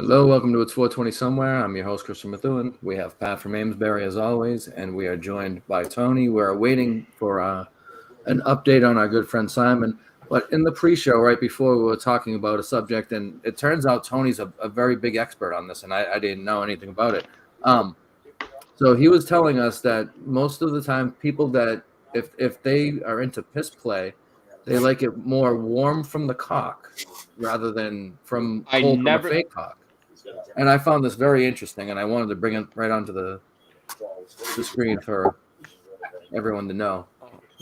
Hello, welcome to It's 420 Somewhere. I'm your host, Christian Methuen. We have Pat from Amesbury as always, and we are joined by Tony. We're waiting for an update on our good friend Simon. But in the pre-show, right before, we were talking about a subject, and it turns out Tony's a very big expert on this, and I didn't know anything about it. So he was telling us that most of the time, people that, if they are into piss play, they like it more warm from the cock rather than from cold from a fake cock. And I found this very interesting, and I wanted to bring it right onto the screen for everyone to know.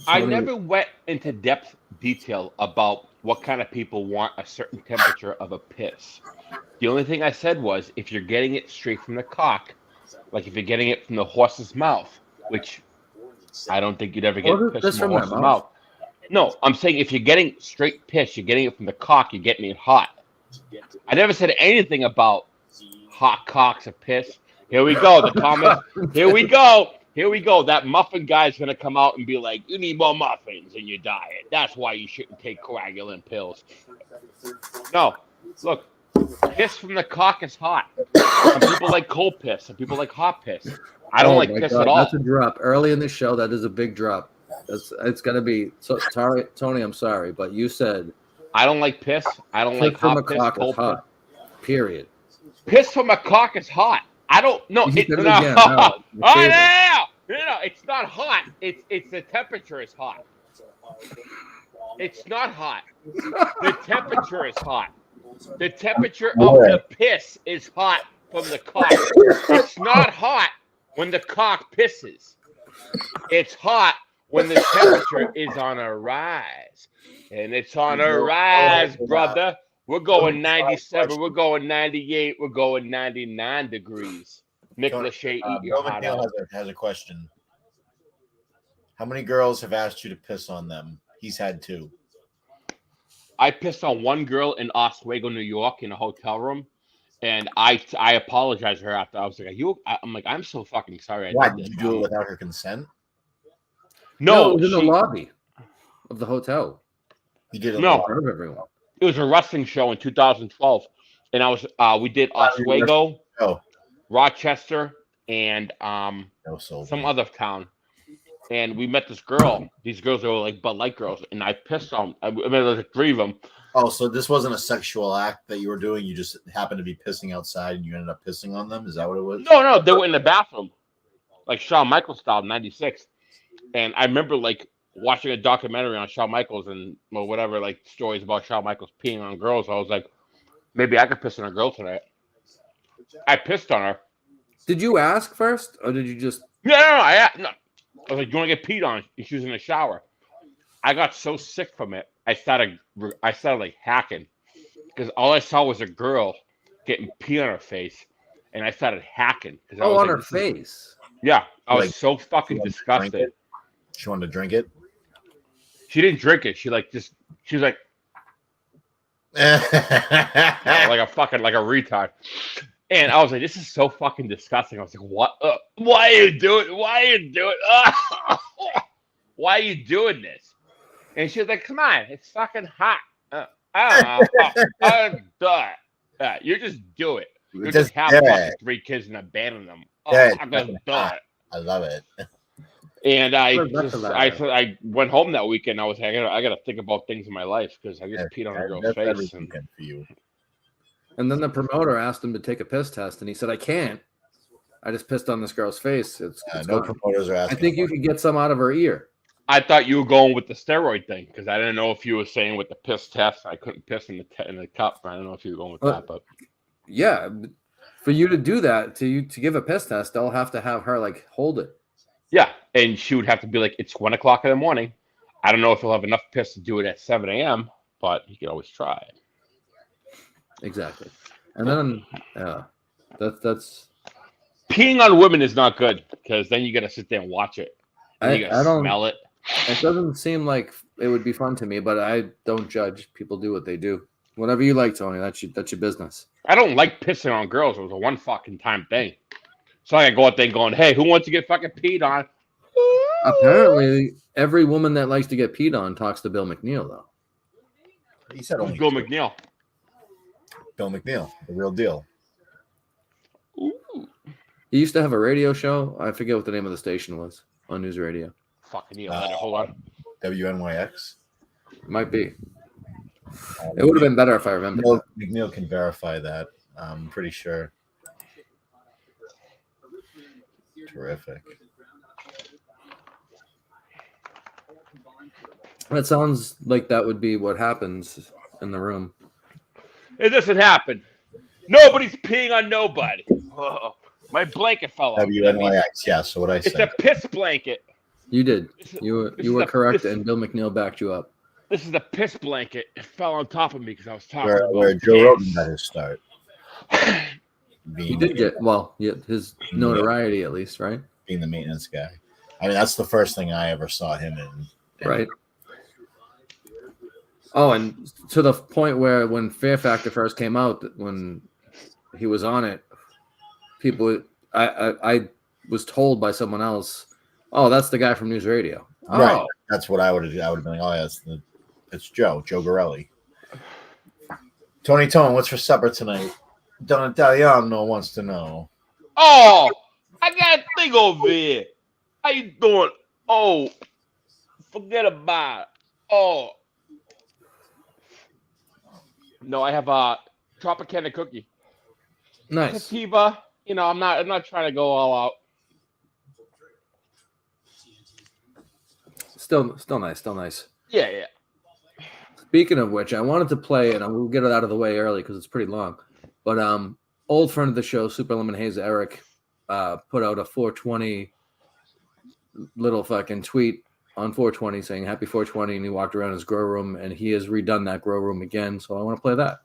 I never went into depth detail about what kind of people want a certain temperature of a piss. The only thing I said was if you're getting it straight from the cock, like if you're getting it from the horse's mouth, which I don't think you'd ever get piss from the horse's mouth. No, I'm saying if you're getting straight piss, you're getting it from the cock, you're getting it hot. I never said anything about hot cocks of piss. Here we go. The comments. Here we go. Here we go. That muffin guy's going to come out and be like, you need more muffins in your diet. That's why you shouldn't take coagulant pills. No. Look. Piss from the cock is hot. Some people like cold piss. Some people like hot piss. I don't like piss at all. That's a drop. Early in the show, that is a big drop. It's going to be so, sorry, Tony, I'm sorry, but you said I don't like piss. I don't like hot piss. Cock is hot. Period. Piss from a cock is hot. I don't know. No, it's not hot. It's the temperature is hot. It's not hot. The temperature is hot. The temperature of the piss is hot from the cock. It's not hot when the cock pisses. It's hot when the temperature is on a rise. And it's on a rise, brother. We're going 97. We're going 98. We're going 99 degrees. Nick Lachey, Bill McNeil has a question. How many girls have asked you to piss on them? He's had 2. I pissed on one girl in Oswego, New York, in a hotel room, and I apologized to her after. I was like, I'm like, I'm so fucking sorry. Why did you do it without her consent? No, it was in the lobby of the hotel. You did it no. in front of everyone. It was a wrestling show in 2012, and I was we did Oswego, Rochester, and some other town, and we met this girl. These girls were like Bud Light girls, and I pissed on. I mean, there was 3 of them. Oh, so this wasn't a sexual act that you were doing. You just happened to be pissing outside, and you ended up pissing on them. Is that what it was? No, they were in the bathroom, like Shawn Michaels style, '96, and I remember like watching a documentary on Shawn Michaels and whatever, like stories about Shawn Michaels peeing on girls. I was like, maybe I could piss on a girl tonight. I pissed on her. Did you ask first, or did you just? No. I was like, "You want to get peed on?" She was in the shower. I got so sick from it. I started like hacking because all I saw was a girl getting pee on her face, and I started hacking. On her face. Yeah, I was so fucking disgusted. She wanted to drink it. She didn't drink it. She was like like a retard. And I was like, this is so fucking disgusting. I was like, what? Why are you doing? Why are you doing this? And she was like, come on, it's fucking hot. I don't know. You just do it. You just have fucking 3 kids and abandon them. I'm gonna do it. I love it. And I went home that weekend. I was like, I gotta think about things in my life because I just peed on a girl's face. And then the promoter asked him to take a piss test, and he said, I can't. I just pissed on this girl's face. It's no promoters are asking. I think you could get some out of her ear. I thought you were going with the steroid thing because I didn't know if you were saying with the piss test. I couldn't piss in the cup. I don't know if you were going with that, but yeah, for you to do that, to give a piss test, they'll have to have her like hold it. Yeah, and she would have to be like, it's 1 o'clock in the morning. I don't know if he'll have enough piss to do it at 7 a.m., but he could always try. Exactly. And then, that's peeing on women is not good because then you got to sit there and watch it. And you got to smell it. It doesn't seem like it would be fun to me, but I don't judge. People do what they do. Whatever you like, Tony. That's your business. I don't like pissing on girls. It was a one fucking time thing. So I go out there going, hey, who wants to get fucking peed on? Apparently, every woman that likes to get peed on talks to Bill McNeil, though. He said only Bill McNeil. Bill McNeil, the real deal. Ooh. He used to have a radio show. I forget what the name of the station was on News Radio. Fucking Neil Leonard. Hold on. WNYX. Might be. It would have been better if I remembered that. McNeil can verify that. I'm pretty sure. Terrific. That sounds like that would be what happens in the room. It doesn't happen. Nobody's peeing on nobody. Oh, my blanket fell off. WNYX, yeah. So what I It's said. a piss blanket. You did. This You is were a- correct, this- and Bill McNeil backed you up. This is a piss blanket. It fell on top of me because I was talking Where, about where Joe piss. Rogan got his start. He did get his notoriety at least, right? being the maintenance guy. I mean, that's the first thing I ever saw him in. Right. Oh, and to the point where when Fear Factor first came out, when he was on it, I was told by someone else, "Oh, that's the guy from News Radio." Oh, Right. That's what I would have. I would have been like, "Oh, yeah, it's Joe Gorelli." Tony Tone, what's for supper tonight? Don Italiano wants to know. Oh, I got a thing over here. How you doing? Oh, forget about it. Oh. No, I have a Tropicana cookie. nice. Sativa. You know, I'm not trying to go all out. Still nice. Still nice. Yeah. Speaking of which, I wanted to play, and we'll get it out of the way early because it's pretty long. But old friend of the show, Super Lemon Haze Eric, put out a 420 little fucking tweet on 420 saying happy 420, and he walked around his grow room, and he has redone that grow room again. So I want to play that.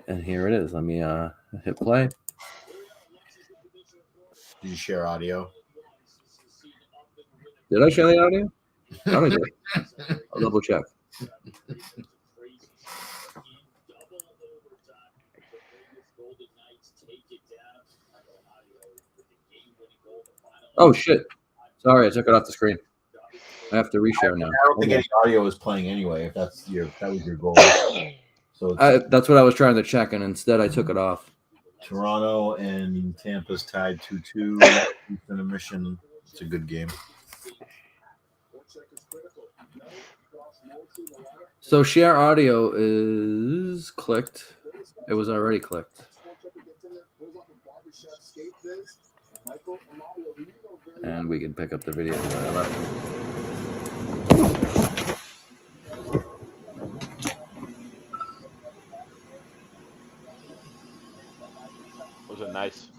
And here it is. Let me hit play. Did you share audio? Did I share the audio? I don't did. I'll double check. Oh shit! Sorry, I took it off the screen. I have to reshare now. I don't think any audio was playing anyway. If that was your goal. So That's what I was trying to check, and instead I took it off. Toronto and Tampa's tied 2-2. Houston and Mission. It's a good game. So share audio is clicked. It was already clicked. And we can pick up the video where I left it. Was it nice?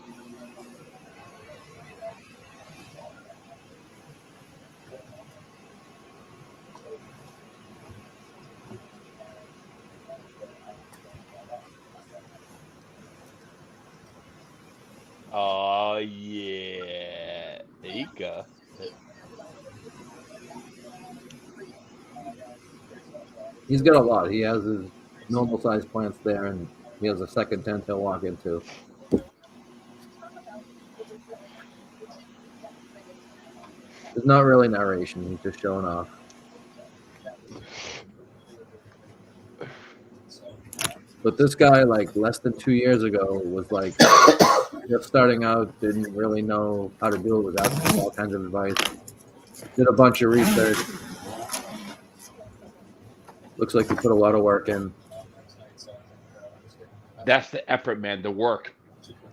Oh yeah. There you go. He's got a lot. He has his normal size plants there, and he has a second tent he'll walk into. It's not really narration. He's just showing off. But this guy, like less than 2 years ago, was like just starting out, didn't really know how to do it, was asking all kinds of advice. Did a bunch of research. Looks like he put a lot of work in. That's the effort, man. The work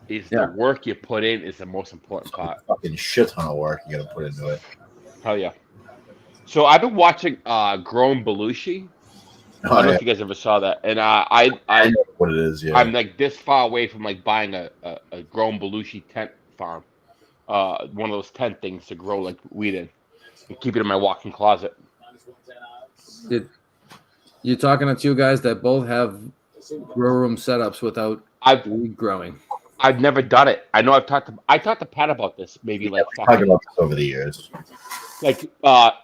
is Yeah. the work you put in is the most important part. Fucking shit ton of work you got to put into it. Hell yeah. So I've been watching Grown Belushi. I don't know if you guys ever saw that. And I know what it is. Yeah. I'm like this far away from like buying a Grown Belushi tent farm. One of those tent things to grow like weed in and keep it in my walk-in closet. You're talking to two guys that both have grow room setups without weed growing. I've never done it. I know I talked to Pat about this maybe like talked about this over the years. like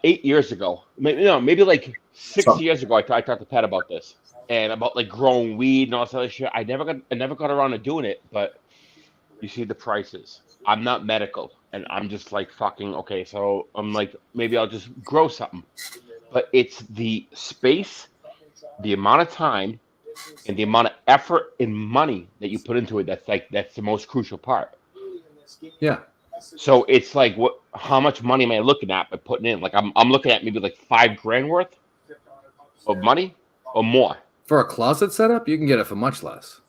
8 years ago. Maybe like 6 years ago. I talked to Pat about this and about like growing weed and all this other shit. I never got around to doing it, but you see the prices. I'm not medical, and I'm just like fucking okay. So I'm like maybe I'll just grow something, but it's the space, the amount of time, and the amount of effort and money that you put into it. That's the most crucial part. Yeah. So it's like, what? How much money am I looking at by putting in? Like I'm looking at maybe like $5,000 worth of money or more. For a closet setup, you can get it for much less.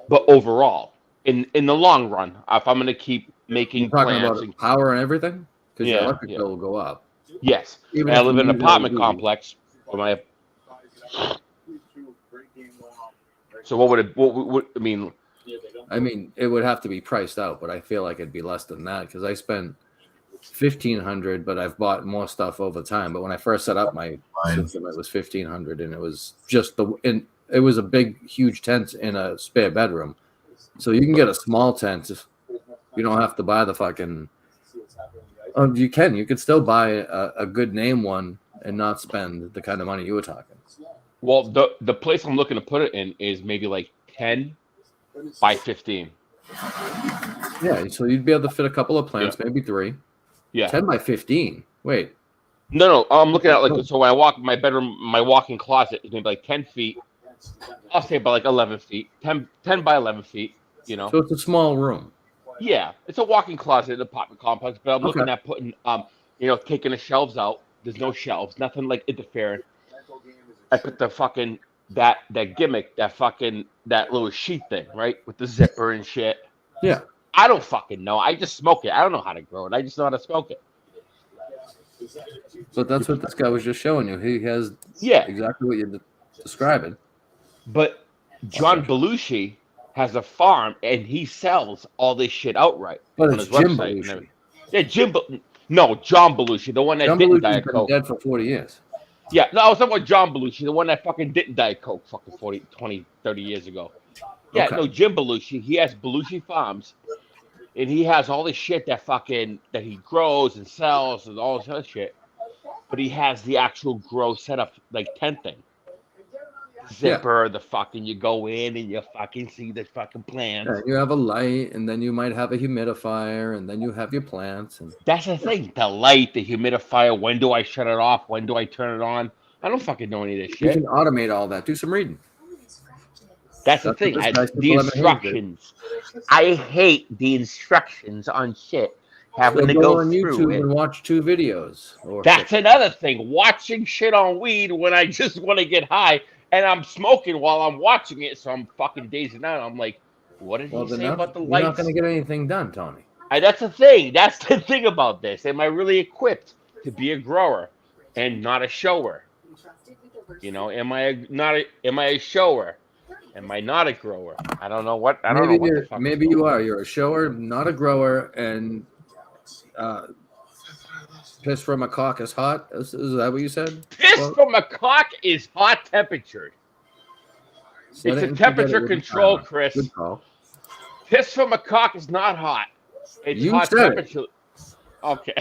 But overall, in the long run, if I'm going to keep making You're talking plans, about power and everything? Because your Yeah, electric yeah. bill will go up. yes, Even and I if live you in an use apartment LED. complex. So what would it? What would I mean? I mean, it would have to be priced out, but I feel like it'd be less than that because I spent $1,500, but I've bought more stuff over time. But when I first set up my system, it was $1,500, and it was just it was a big, huge tent in a spare bedroom. So you can get a small tent. You don't have to buy the fucking. Oh, you can. You could still buy a good name one and not spend the kind of money you were talking. Well, the place I'm looking to put it in is maybe like 10 by 15. Yeah, so you'd be able to fit a couple of plants, maybe 3. Yeah. 10 by 15. Wait. No. I'm looking at like, so when I walk my bedroom, my walk-in closet is maybe like 10 feet. I'll say about like 11 feet, 10 by 11 feet. You know. So it's a small room. Yeah, it's a walk-in closet in the apartment complex, but I'm Okay. looking at putting, taking the shelves out. There's no shelves, nothing like interfering. I put the fucking that gimmick, that little sheet thing, right, with the zipper and shit. Yeah. I don't fucking know. I just smoke it. I don't know how to grow it. I just know how to smoke it. But that's what this guy was just showing you. He has exactly what you're describing. But John Belushi has a farm and he sells all this shit outright. But on it's his Jim website. Belushi. Yeah, John Belushi, the one that John didn't Belushi's die of been coke. dead for 40 years. Yeah, no, I was talking about John Belushi, the one that fucking didn't die of coke fucking 40, 20, 30 years ago. Yeah, Okay. no, Jim Belushi, he has Belushi Farms, and he has all this shit that he grows and sells and all this other shit. But he has the actual grow setup, like tent thing. Zipper, the fucking, you go in and you fucking see the fucking plants. Yeah, you have a light, and then you might have a humidifier, and then you have your plants. And That's the thing. The light, the humidifier, when do I shut it off? When do I turn it on? I don't fucking know any of this you shit. can automate all that. Do some reading. That's the thing. The instructions. I hate the instructions on shit. Having to go on through YouTube it. and watch 2 videos. That's another thing. Watching shit on weed when I just want to get high, and I'm smoking while I'm watching it, so I'm fucking dazing out. I'm like, what did he say about the lights? You're not going to get anything done, Tony. That's the thing. That's the thing about this. Am I really equipped to be a grower and not a shower? You know, am I a shower? Am I not a grower? I don't know what. I don't know what the fuck. Maybe you are. You're a shower, not a grower, and piss from a cock is hot. Is that what you said? Piss from a cock is hot temperatured. It's a temperature control, Chris. Good call. Piss from a cock is not hot. It's You hot said temperature. Okay.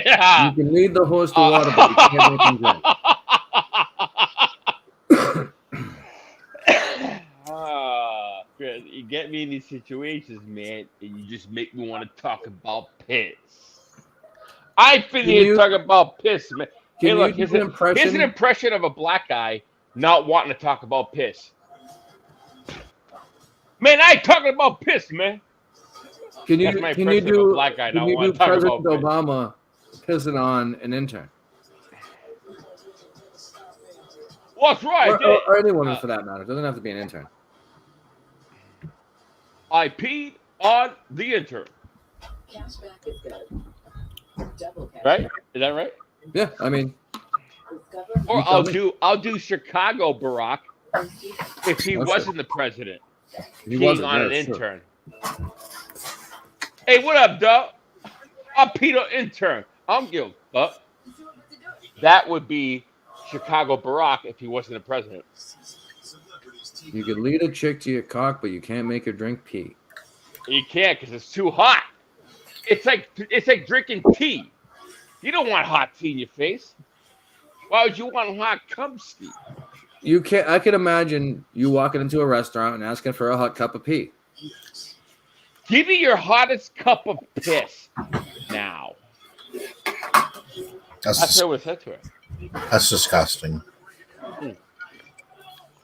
Yeah. You can lead the horse to water, but you can't make him drink. Chris, you get me in these situations, man, and you just make me want to talk about piss. I've been here talking about piss, man. Hey, look, here's an impression of a black guy not wanting to talk about piss. Man, I ain't talking about piss, man. Can you do President Obama pissing on an intern? What's right? Or anyone for that matter. It doesn't have to be an intern. I peed on the intern. Right? Is that right? Yeah, I mean. Or I'll do Chicago Barack if he wasn't the president. Peeing on an intern. Hey, what up, dog? I'm Peter Intern. I'm guilty. That would be Chicago Barack if he wasn't the president. You could lead a chick to your cock, but you can't make her drink pee. You can't because it's too hot. It's like drinking tea. You don't want hot tea in your face. Why would you want hot cum tea? You can't. I could imagine you walking into a restaurant and asking for a hot cup of pee. Give me your hottest cup of piss now. That's what I said to her. That's disgusting.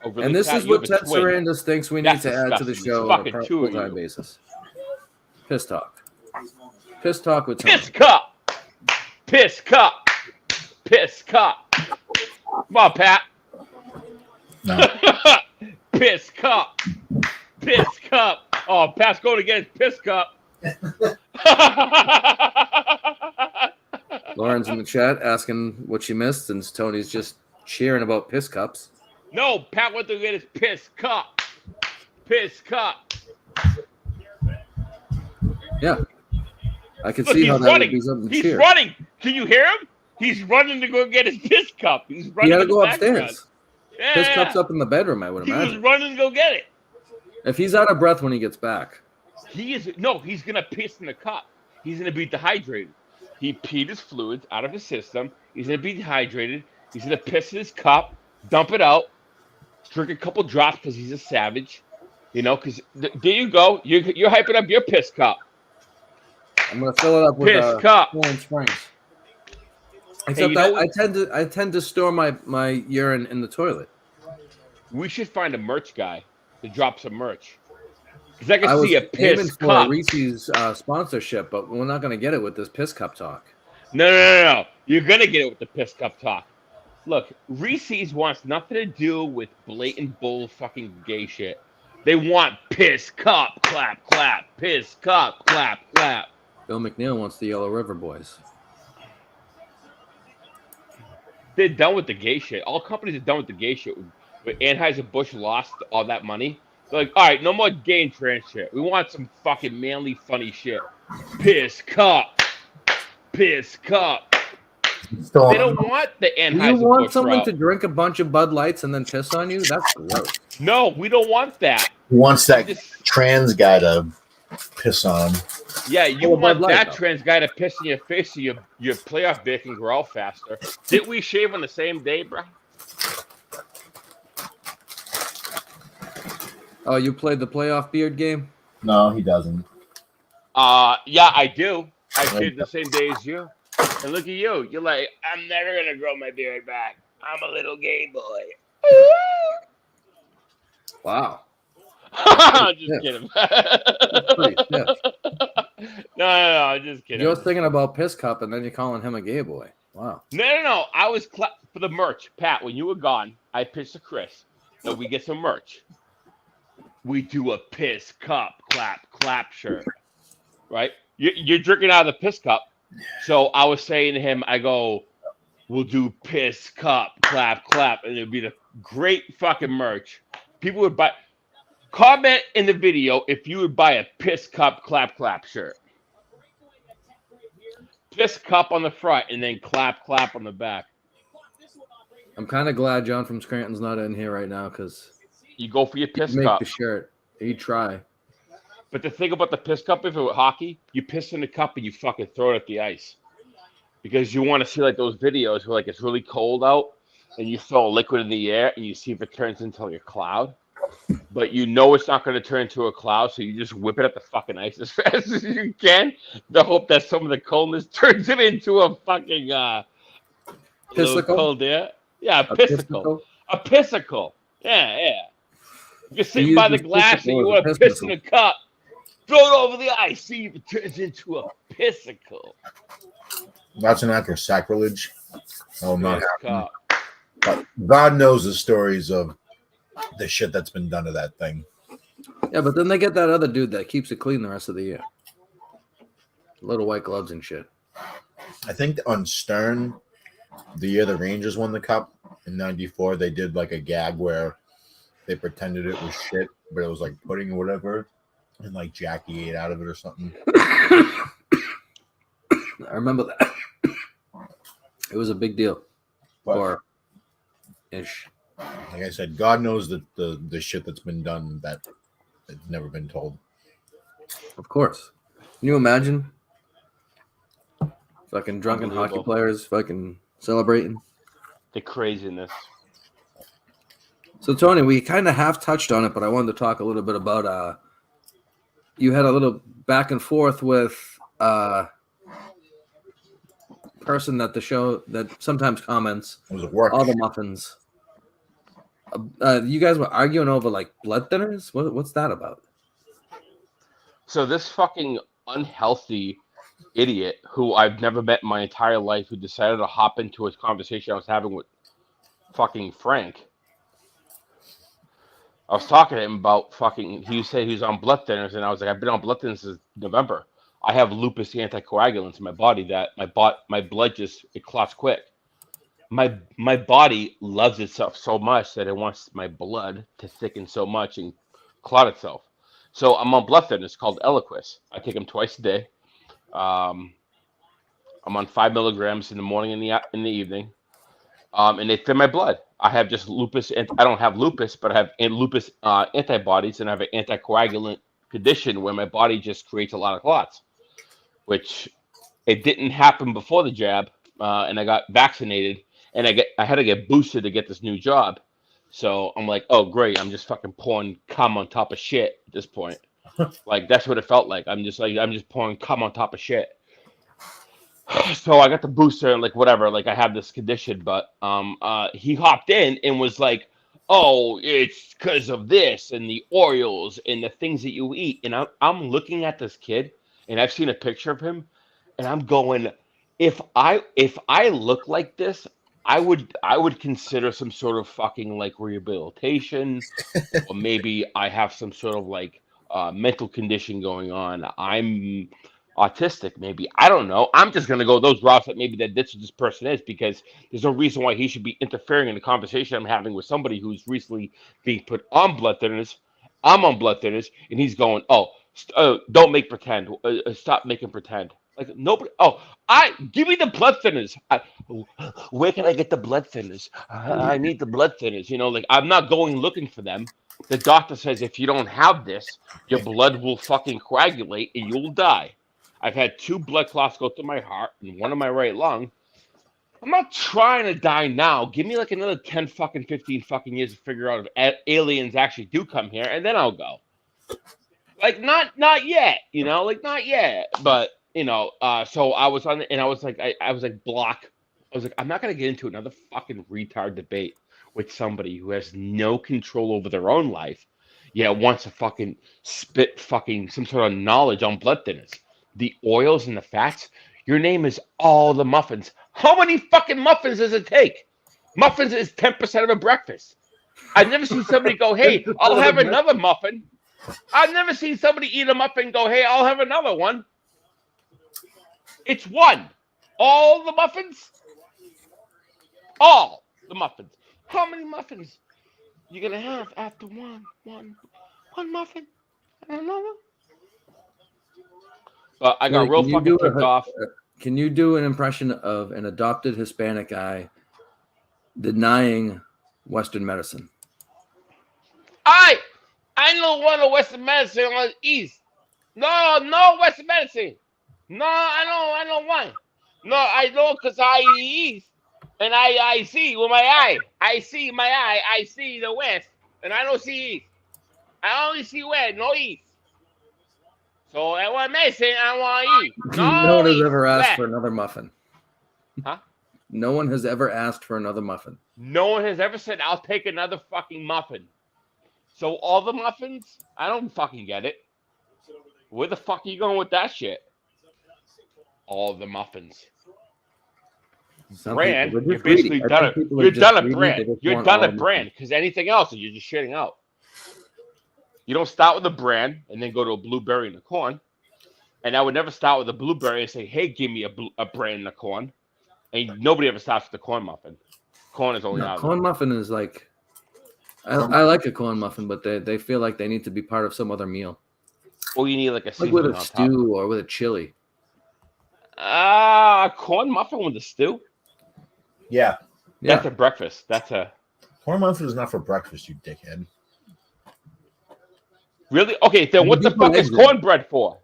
Overly And this fat, is you what have a Ted twin. Sarandis thinks we need That's to add to the disgusting. It's show on a fucking two of full-time you. basis. Piss talk. Piss talk with Tony. Piss cup. Piss cup. Piss cup. Come on, Pat. No. Piss cup. Piss cup. Oh, Pat's going against piss cup. Lauren's in the chat asking what she missed, and Tony's just cheering about piss cups. No, Pat went to get his piss cup. Piss cup. Yeah. I can Look, see he's how that running. would be something to He's cheer. running. Can you hear him? He's running to go get his piss cup. He's He running. had to in the go background. upstairs. Yeah. Piss cup's up in the bedroom, I would He imagine. was running to go get it. If he's out of breath when he gets back. He's gonna piss in the cup. He's gonna be dehydrated. He peed his fluids out of his system. He's gonna be dehydrated. He's gonna piss in his cup, dump it out, drink a couple drops because he's a savage. You know, because there you go. You're hyping up your piss cup. I'm gonna fill it up with Piss cup. Poland Springs. Hey, Except you know I tend to store my urine in the toilet. We should find a merch guy to drop some merch. Because I can I was see a aiming piss for cup. a Reese's sponsorship, but we're not gonna get it with this piss cup talk. No. You're gonna get it with the piss cup talk. Look, Reese's wants nothing to do with blatant bull fucking gay shit. They want piss cup, clap, clap, piss cup, clap, clap. Bill McNeil wants the Yellow River Boys. They're done with the gay shit. All companies are done with the gay shit. When Anheuser-Busch lost all that money, they're like, all right, no more gay and trans shit. We want some fucking manly, funny shit. Piss cup. Piss cup. Still They don't want the Do Anheuser-Busch you want someone route. to drink a bunch of Bud Lights and then piss on you? That's gross. No, we don't want that. He wants that Just- trans guy to piss on him. Yeah, you Well, want Bud Light, that though. trans guy to piss in your face so your playoff beer can grow out faster. Didn't we shave on the same day, bro? Oh, you played the playoff beard game? No, he doesn't. Yeah, I do. I shaved the same day as you. And look at you. You're like, I'm never going to grow my beard back. I'm a little gay boy. Wow. I'm just Yeah. kidding. Pretty stiff. No, I'm just kidding. You're thinking about piss cup and then you're calling him a gay boy. Wow. No. I was for the merch. Pat, when you were gone, I pitched to Chris that we get some merch. We do a piss cup, clap shirt. Right? You're drinking out of the piss cup. So I was saying to him, I go, we'll do piss cup, clap, and it'd be the great fucking merch. People would buy. Comment in the video if you would buy a piss cup, clap shirt. Piss cup on the front and then clap on the back. I'm kind of glad John from Scranton's not in here right now because You go for your piss make cup. the shirt. He'd try. But the thing about the piss cup, if it were hockey, you piss in the cup and you fucking throw it at the ice. Because you want to see like those videos where like it's really cold out and you throw a liquid in the air and you see if it turns into like a cloud. But you know it's not going to turn into a cloud, so you just whip it at the fucking ice as fast as you can. The hope that some of the coldness turns it into a fucking little Pissicle? cold air. Yeah, a A pissicle. pissicle? A pissicle. Yeah. You're sitting use by the this glass and pissicle you as a want to piss in pissicle. a cup. Throw it over the ice. See if it turns into a pissicle. That's an act of sacrilege. Oh, not Piss happening. cup. But God knows the stories of the shit that's been done to that thing. Yeah, but then they get that other dude that keeps it clean the rest of the year. Little white gloves and shit. I think on Stern, the year the Rangers won the cup in '94, they did like a gag where they pretended it was shit, but it was like pudding or whatever, and like Jackie ate out of it or something. I remember that. It was a big deal. But Or ish. like I said, God knows the shit that's been done that it's never been told. Of course. Can you imagine? Fucking drunken hockey Unbelievable. players fucking celebrating. The craziness. So Tony, we kind of half touched on it, but I wanted to talk a little bit about you had a little back and forth with person that the show that sometimes comments It was a work. all the muffins. You guys were arguing over like blood thinners. What's that about? So this fucking unhealthy idiot who I've never met in my entire life, who decided to hop into his conversation I was having with fucking Frank. I was talking to him about fucking. He said he was on blood thinners, and I was like, I've been on blood thinners since November. I have lupus anticoagulants in my body that my blood just it clots quick. My body loves itself so much that it wants my blood to thicken so much and clot itself. So I'm on blood thinners called Eliquis. I take them twice a day. I'm on 5 milligrams in the morning and in the evening, and they thin my blood. I have just lupus, and I don't have lupus, but I have lupus antibodies, and I have an anticoagulant condition where my body just creates a lot of clots, which it didn't happen before the jab, and I got vaccinated, and I had to get boosted to get this new job. So I'm like, oh great, I'm just fucking pouring cum on top of shit at this point. Like that's what it felt like. I'm just pouring cum on top of shit. So I got the booster and like whatever, like I have this condition, but he hopped in and was like, oh, it's because of this and the oils and the things that you eat. And I'm looking at this kid and I've seen a picture of him and I'm going, if I look like this, I would consider some sort of fucking like rehabilitation, or maybe I have some sort of like mental condition going on. I'm autistic, maybe. I don't know. I'm just gonna go those routes that maybe that's what this person is, because there's no reason why he should be interfering in the conversation I'm having with somebody who's recently being put on blood thinners. I'm on blood thinners, and he's going, "Oh, don't make pretend. Stop making pretend." Like nobody. Oh, give me the blood thinners. Where can I get the blood thinners? I need the blood thinners. You know, like I'm not going looking for them. The doctor says if you don't have this, your blood will fucking coagulate and you'll die. I've had 2 blood clots go through my heart and 1 in my right lung. I'm not trying to die now. Give me like another 10 fucking 15 fucking years to figure out if aliens actually do come here, and then I'll go. Like not yet, you know, like not yet. But you know, so I was on, and I was like block. I was like, I'm not gonna get into another fucking retard debate with somebody who has no control over their own life, yet wants to fucking spit fucking some sort of knowledge on blood thinners. The oils and the fats. Your name is all the muffins. How many fucking muffins does it take? Muffins is 10% of a breakfast. I've never seen somebody go, hey, I'll have another muffin. I've never seen somebody eat a muffin and go, hey, I'll have another one. It's 1. All the muffins? All the muffins. How many muffins you gonna have after one muffin and another? But I got real fucking ticked off. Can you do an impression of an adopted Hispanic guy denying Western medicine? I know one of Western medicine on the East. No Western medicine. No, I know one. No, I know because I eat East. And I see with my eye. I see my eye. I see the West. And I don't see East. I only see West, no East. So I want medicine, I want to eat. No one has ever asked for another muffin. Huh? No one has ever asked for another muffin. No one has ever said, I'll take another fucking muffin. So all the muffins? I don't fucking get it. Where the fuck are you going with that shit? All the muffins. Brand, you're basically done it. You're done a brand. You're done a brand, because anything else, you're just shitting out. You don't start with a brand and then go to a blueberry and a corn. And I would never start with a blueberry and say, hey, give me a brand and a corn. And nobody ever starts with the corn muffin. Corn is only out. Corn muffin is like, I like a corn muffin, but they feel like they need to be part of some other meal. Or you need like a like with a stew or with a chili. A corn muffin with a stew? Yeah. That's a breakfast. Corn muffin is not for breakfast, you dickhead. Really? Okay, then what the fuck is cornbread for?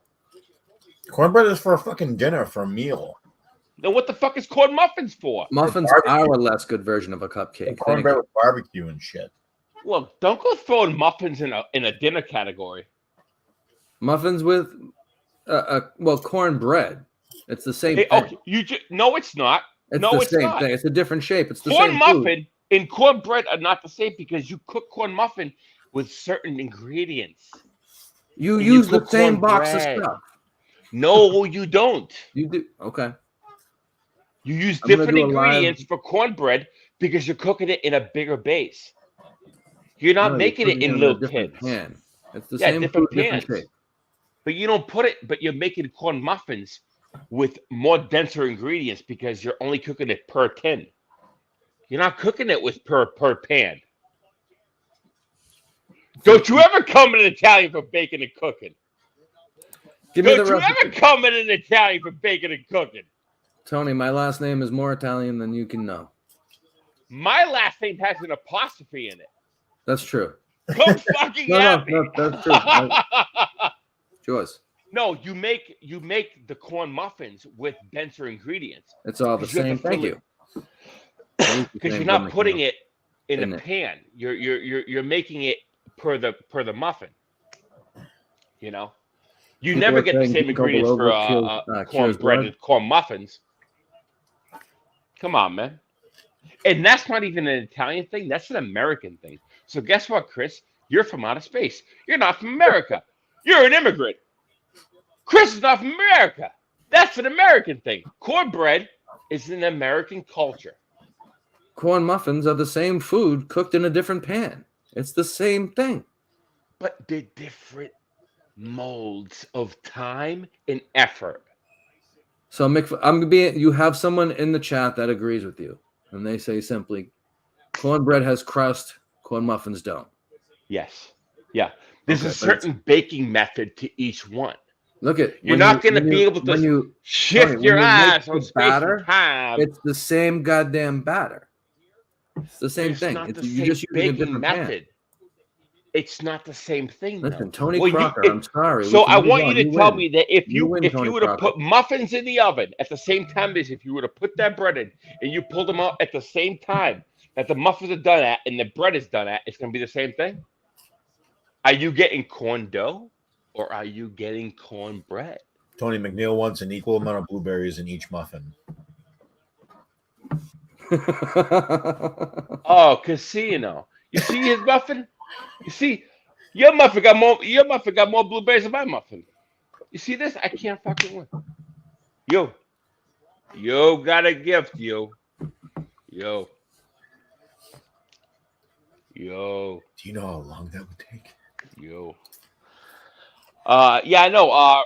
Cornbread is for a fucking dinner, for a meal. Then what the fuck is corn muffins for? Muffins are a less good version of a cupcake. Cornbread with barbecue and shit. Well, don't go throwing muffins in a dinner category. Muffins with, cornbread. It's the same thing. Okay, no, it's not. It's the same thing. It's a different shape. It's the corn same muffin. food. and cornbread are not the same because you cook corn muffin with certain ingredients. You And use the cook same box of cornbread. stuff. No, you don't. You do. Okay. You use I'm gonna different do a live- ingredients for cornbread because you're cooking it in a bigger base. You're not No, making you're it putting in a little different tins. pan. It's the Yeah, same different food, different pans. shape. But you don't put it, but you're making corn muffins with more denser ingredients because you're only cooking it per tin. You're not cooking it with per pan. Don't you ever come in an Italian for baking and cooking. Give me the Don't you recipe. ever come in an Italian for baking and cooking. Tony, my last name is more Italian than you can know. My last name has an apostrophe in it. That's true. Come fucking No, at me. no, that's true. It's yours. No, you make the corn muffins with denser ingredients. It's all the 'Cause you have same. to Thank fill you. because you're not putting it in In a it. pan. You're making it per the muffin. You know, you People never are get the saying same ginkgo ingredients for biloba cures cornbread blood. and corn muffins. Come on, man. And that's not even an Italian thing. That's an American thing. So guess what, Chris? You're from outer space. You're not from America. You're an immigrant. Chris is not from America. That's an American thing. Cornbread is an American culture. Corn muffins are the same food cooked in a different pan. It's the same thing. But they're different molds of time and effort. So you have someone in the chat that agrees with you, and they say simply, cornbread has crust, corn muffins don't. Yes. Yeah. There's Okay, a but certain baking method to each one. Look at You're not going to be able when to you shift when your you make ass the on space batter, and time. it's the same goddamn batter. It's the same It's thing. not the You're same just using a baking different method. It's not the same thing. Listen, though. Tony Well, Crocker, I'm sorry. So we can I move want on. you to tell win. me that if You you win, if Tony you were to Crocker. put muffins in the oven at the same time as if you were to put that bread in and you pull them out at the same time that the muffins are done at and the bread is done at, it's going to be the same thing. Are you getting corn dough or are you getting cornbread? Tony McNeil wants an equal amount of blueberries in each muffin. Oh, casino. You see his muffin? You see, your muffin got more blueberries than my muffin. You see this? I can't fucking win. Yo got a gift, yo. Do you know how long that would take? Yeah, I know.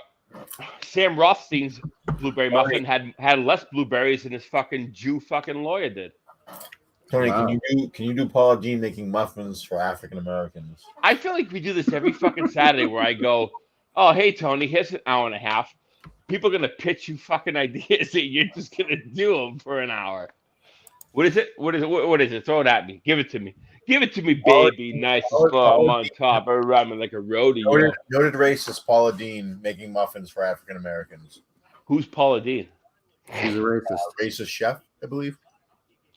Sam Rothstein's blueberry muffin had less blueberries than his fucking Jew fucking lawyer did. Tony, Wow. can you do Paula Dean making muffins for African Americans? I feel like we do this every fucking Saturday where I go, oh, hey, Tony, here's an hour and a half. People are going to pitch you fucking ideas and you're just going to do them for an hour. What is it? What is it? Throw it at me. Give it to me. Give it to me, baby. Nice and slow. I'm on top. I'm rhyming like a rodeo. Noted racist Paula Dean making muffins for African Americans. Who's Paula Dean? She's a racist. Racist chef, I believe.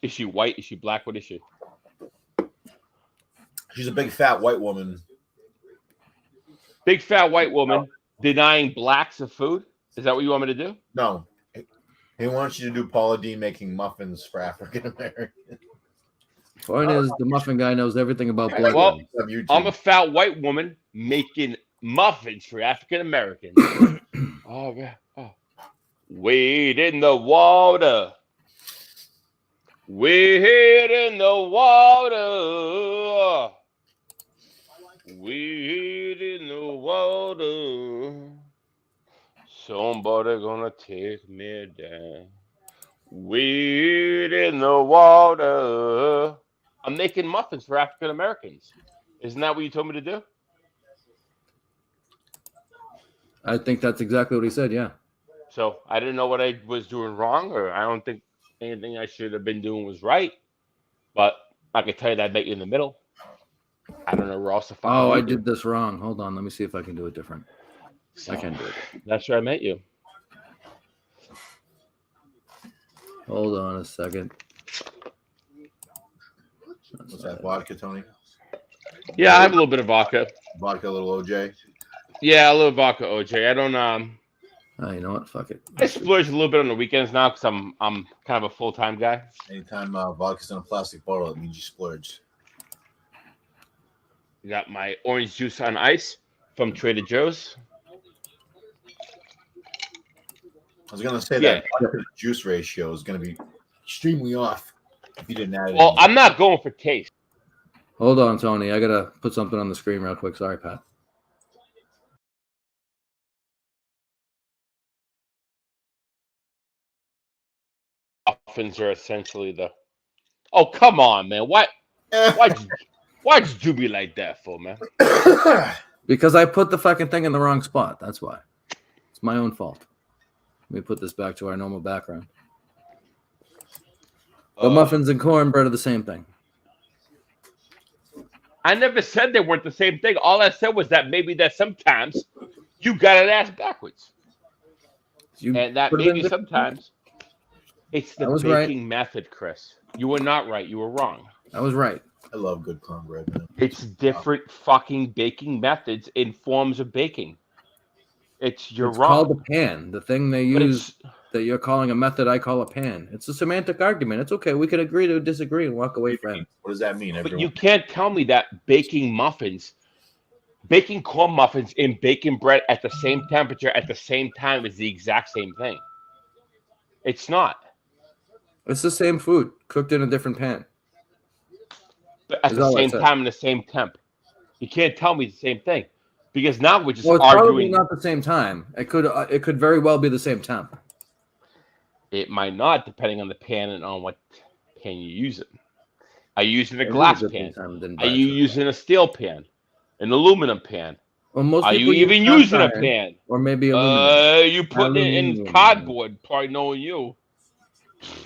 Is she white? Is she black? What is she? She's a big fat white woman. Big fat white woman denying blacks of food? Is that what you want me to do? No. He wants you to do Paula Dean making muffins for African Americans. Point is, the muffin guy knows everything about blood. Well, On YouTube. I'm a fat white woman making muffins for African Americans. Oh, yeah. Oh. Wade in the water. Wade in the water. Wade in the water. Somebody gonna take me down. Wade in the water. I'm making muffins for African Americans. Isn't that what you told me to do? I think that's exactly what he said. Yeah. So I didn't know what I was doing wrong, or I don't think anything I should have been doing was right. But I can tell you that I met you in the middle. I don't know where else to find Oh, you. I did this wrong. Hold on. Let me see if I can do it different. So, I can do it. that's where I met you. Hold on a second. What's that, vodka, Tony? Yeah, I have a little bit of vodka. Vodka, a little OJ. Yeah, a little vodka, OJ. I don't Oh, you know what? Fuck it. I splurge a little bit on the weekends now because I'm kind of a full-time guy. Anytime vodka's in a plastic bottle, it means you splurge. You got my orange juice on ice from Trader Joe's. I was gonna say Yeah. that vodka to juice ratio is gonna be extremely off if you didn't add it. Well, I'm not going for taste. Hold on, Tony. I gotta put something on the screen real quick. Sorry, Pat. Muffins are essentially the. Oh, come on, man! Why'd you do me like that for, man? Because I put the fucking thing in the wrong spot. That's why. It's my own fault. Let me put this back to our normal background. But muffins and cornbread are the same thing. I never said they weren't the same thing. All I said was that maybe that sometimes you got it ass backwards, and that put it in maybe different- sometimes it's the I was right. baking method, Chris. You were not right. You were wrong. I was right. I love good cornbread, man. It's different fucking baking methods in forms of baking. You're It's wrong. called a pan. The thing they But use that you're calling a method, I call a pan. It's a semantic argument. It's okay. We can agree to disagree and walk away friends. What does that mean? But Everyone? you can't tell me that baking corn muffins and baking bread at the same temperature at the same time is the exact same thing. It's not. It's the same food cooked in a different pan. But at Is the all I same said. time in the same temp. You can't tell me the same thing. Because now we're just Well, it's probably arguing. not the same time. It could very well be the same temp. It might not, depending on the pan and on what pan you're using. Are you using a It glass is a pan? good time, didn't Are buy you it. using a steel pan? An aluminum pan? Well, most Are people you use even cast using a iron pan? or maybe aluminum? You putting it in Aluminum. cardboard, probably knowing you.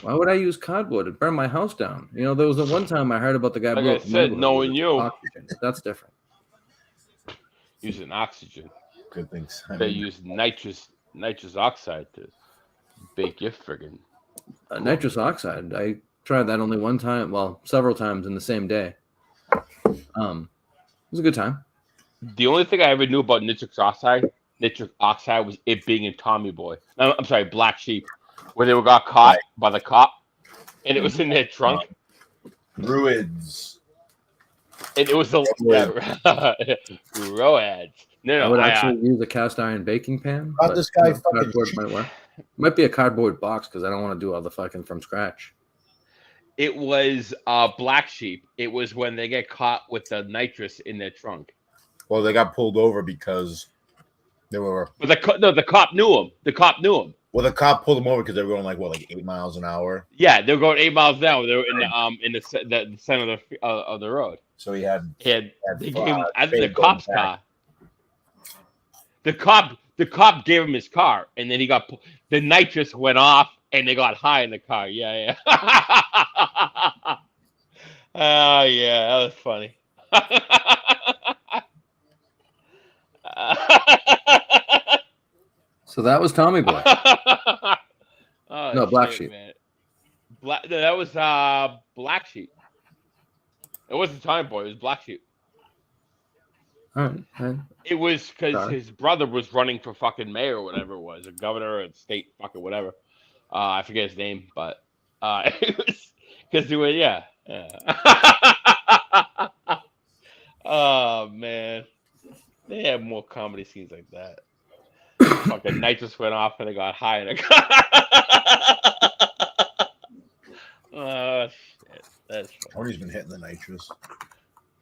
Why would I use cardboard? It burned my house down. You know, there was one time I heard about the guy. Like blew I up the said, neighborhood knowing with you. oxygen. That's different. Using oxygen. Good things. I They mean, use nitrous oxide to bake your friggin' Nitrous oxide. I tried that only one time. Well, several times in the same day. It was a good time. The only thing I ever knew about nitric oxide was it being in Tommy Boy. No, I'm sorry, Black Sheep, where they got caught by the cop, and it was in their trunk, Druids. and it was the Roads. I No, would actually use a cast iron baking pan. Thought but, this guy you know, fucking cardboard cheat. might work. Might be a cardboard box because I don't want to do all the fucking from scratch. it was Black Sheep. It was when they get caught with the nitrous in their trunk. Well, they got pulled over because they were. But the cop knew him. The cop knew him. Well, the cop pulled them over because they were going like 8 miles an hour. Yeah, they were going 8 miles an hour. They were in the center of the road. So he had. They gave him the fade cop's going back. car. The cop gave him his car, and then the nitrous went off, and they got high in the car. Yeah. Oh yeah, that was funny. So that was Tommy Boy. Oh, No, Black shit, Sheep. man. That was Black Sheep. It wasn't Tommy Boy. It was Black Sheep. All right. It was because Sorry. his brother was running for fucking mayor or whatever it was, a governor or state fucking whatever. I forget his name, but it was because they were yeah. Oh man, they had more comedy scenes like that. Fucking nitrous went off and they got high in a car. Oh shit, that's funny. Tony's been hitting the nitrous.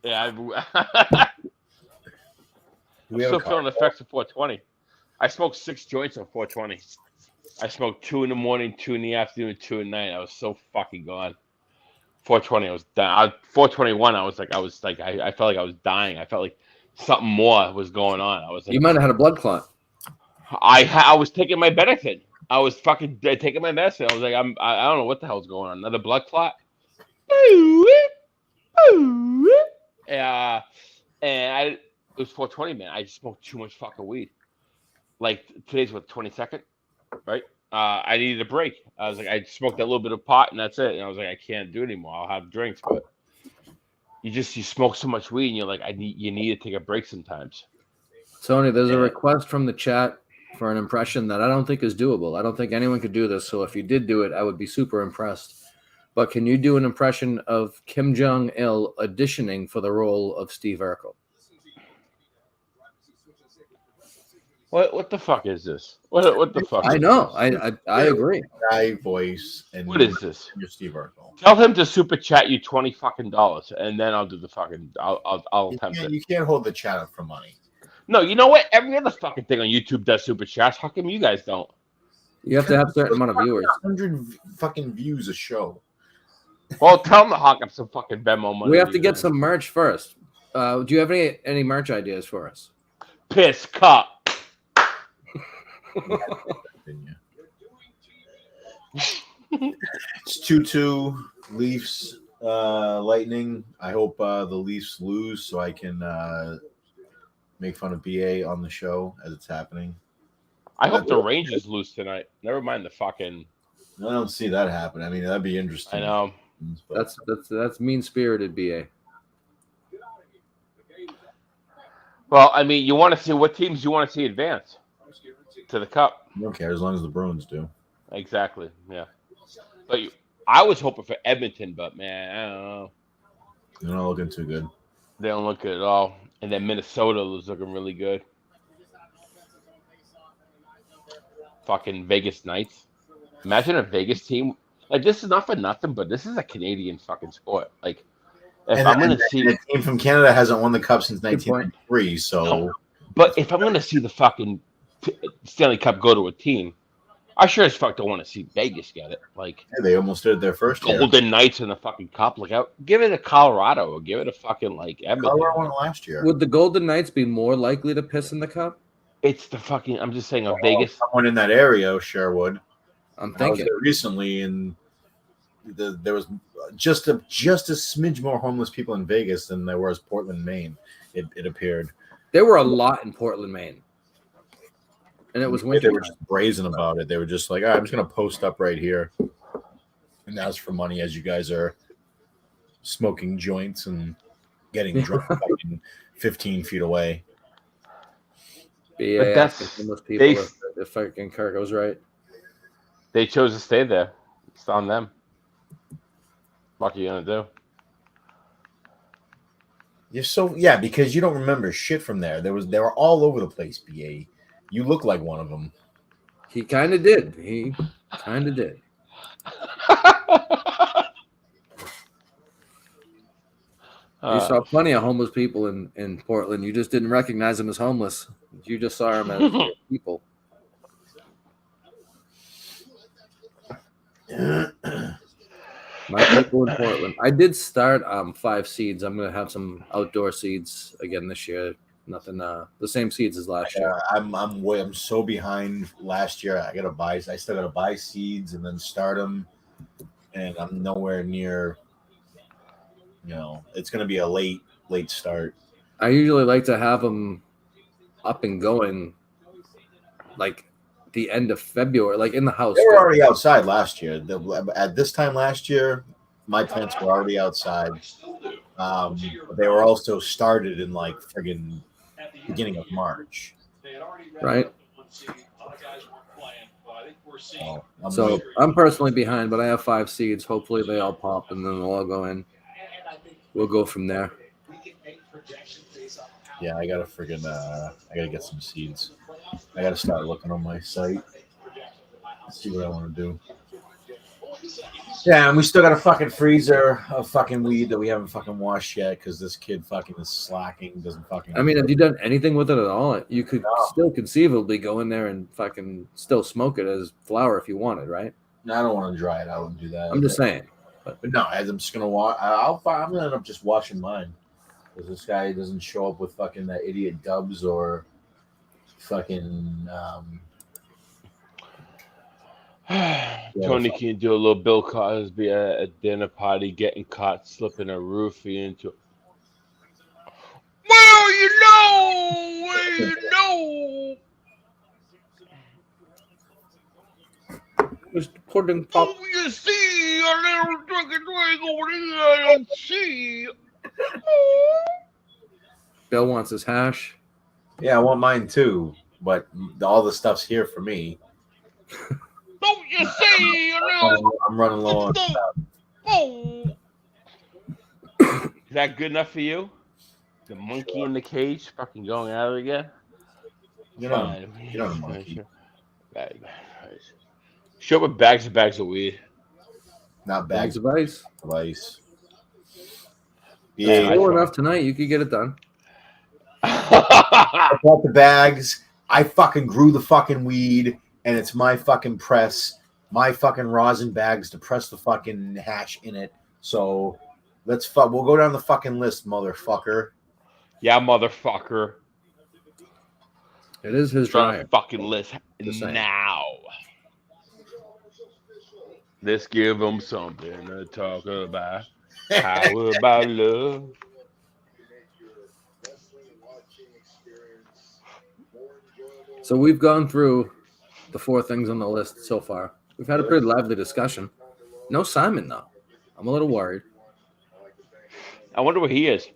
Yeah. Do I'm we have still a feeling the car? effects of 420. I smoked 6 joints on 420. I smoked 2 in the morning, 2 in the afternoon, 2 at night. I was so fucking gone. 420, I was done. 421, I felt like I was dying. I felt like something more was going on. I was like, You might have had a blood clot. I was taking my medicine. I was fucking taking my medicine. I was like, I don't know what the hell's going on. Another blood clot. And it was 420, man. I just smoked too much fucking weed. Like today's what, 22nd, right? I needed a break. I was like, I smoked that little bit of pot and that's it. And I was like, I can't do it anymore. I'll have drinks, but you smoke so much weed and you're like, you need to take a break sometimes. Tony, there's a Yeah. request from the chat for an impression that I don't think is doable. I don't think anyone could do this. So if you did do it, I would be super impressed. But can you do an impression of Kim Jong-il auditioning for the role of Steve Urkel? What the fuck is this? What the fuck? I know. I agree. Guy voice and What is this? You're Steve Urkel. Tell him to super chat you $20 fucking, and then I'll do the fucking. I'll attempt it. You can't hold the chat up for money. No, you know what? Every other fucking thing on YouTube does super chats. How come you guys don't? You have to have a certain amount of viewers. 100 fucking views a show. Well, tell them to hawk up some fucking Venmo money. We have to get some merch first. Do you have any merch ideas for us? Piss cup. It's 2-2 Leafs Lightning. I hope the Leafs lose so I can make fun of BA on the show as it's happening. I hope the Rangers lose tonight. Never mind the fucking. I don't see that happen. I mean, that'd be I interesting. know. That's mean-spirited, BA. Well, I mean, you want to see what teams you want to see advance to the cup. I don't care as long as the Bruins do. Exactly. Yeah. But I was hoping for Edmonton, but man, I don't know. They're not looking too good. They don't look good at all. And then Minnesota was looking really good. Fucking Vegas Knights. Imagine a Vegas team. Like, this is not for nothing, but this is a Canadian fucking sport. Like, if I'm going to see. The team from Canada hasn't won the Cup since Good point. 1993, so. No. But if I'm going to see the fucking Stanley Cup go to a team, I sure as fuck don't want to see Vegas get it. Like, Yeah, they almost did it their first year. Golden Knights in the fucking cup. Like, give it to Colorado or give it a fucking, like, Edmonton. Colorado won it last year. Would the Golden Knights be more likely to piss in the cup? It's the fucking, I'm just saying, Vegas. Someone in that area, Sherwood. I'm I was thinking. there recently, and there was just a smidge more homeless people in Vegas than there was Portland, Maine. It appeared. There were a lot in Portland, Maine. And it was They winter. were just brazen about it. They were just like, "All right, I'm just going to post up right here and ask for money as you guys are smoking joints and getting drunk fucking 15 feet away." BA But that's- asking homeless people they- if fucking Kirk was right. They chose to stay there. It's on them. What are you going to do? Yeah, because you don't remember shit from there. They were all over the place, BA. You look like one of them. He kind of did. He kind of did. You saw plenty of homeless people in Portland. You just didn't recognize them as homeless. You just saw them as people. My people in Portland. I did start 5 seeds. I'm gonna have some outdoor seeds again this year. Nothing the same seeds as last year. I'm so behind last year. I still gotta buy seeds and then start them, and I'm nowhere near. It's gonna be a late start. I usually like to have them up and going like the end of February, like in the house. They were already outside last year. At this time last year, my plants were already outside. They were also started in like friggin' beginning of March. Right. So I'm personally behind, but I have 5 seeds. Hopefully they all pop and then they'll all go in. We'll go from there. yeah, I gotta get some seeds. I gotta start looking on my site. See what I want to do. Yeah, and we still got a fucking freezer of fucking weed that we haven't fucking washed yet because this kid fucking is slacking. Doesn't fucking. I mean, have you done anything with it at all? You could No. still conceivably go in there and fucking still smoke it as flour if you wanted, right? No, I don't want to dry it out and do that. I'm just saying. But no, as I'm just gonna watch, I'm gonna end up just washing mine because this guy doesn't show up with fucking that idiot Dubs or fucking. Tony, can you do a little Bill Cosby at a dinner party getting caught slipping a roofie into? Well, you know. Mr. Pudding Pop. Oh, you see a little drunken drink over there and see. Bill wants his hash. Yeah, I want mine too. but all the stuff's here for me. Don't you see? I'm running low on stuff. Oh. Is that good enough for you? The monkey in the cage fucking going out again? You're not a monkey. Show up with bags and bags of weed. Not Bags bags of ice. of ice. Man, Yeah, I Cool try. enough tonight. You could get it done. I bought the bags. I fucking grew the fucking weed, and it's my fucking press, my fucking rosin bags to press the fucking hash in it. So we'll go down the fucking list, motherfucker. Yeah, motherfucker. It is his Trying dryer. to fucking list Just saying. now. Let's give them something to talk about. How about love? So we've gone through the 4 things on the list so far. We've had a pretty lively discussion. No Simon, though. I'm a little worried. I wonder where he is.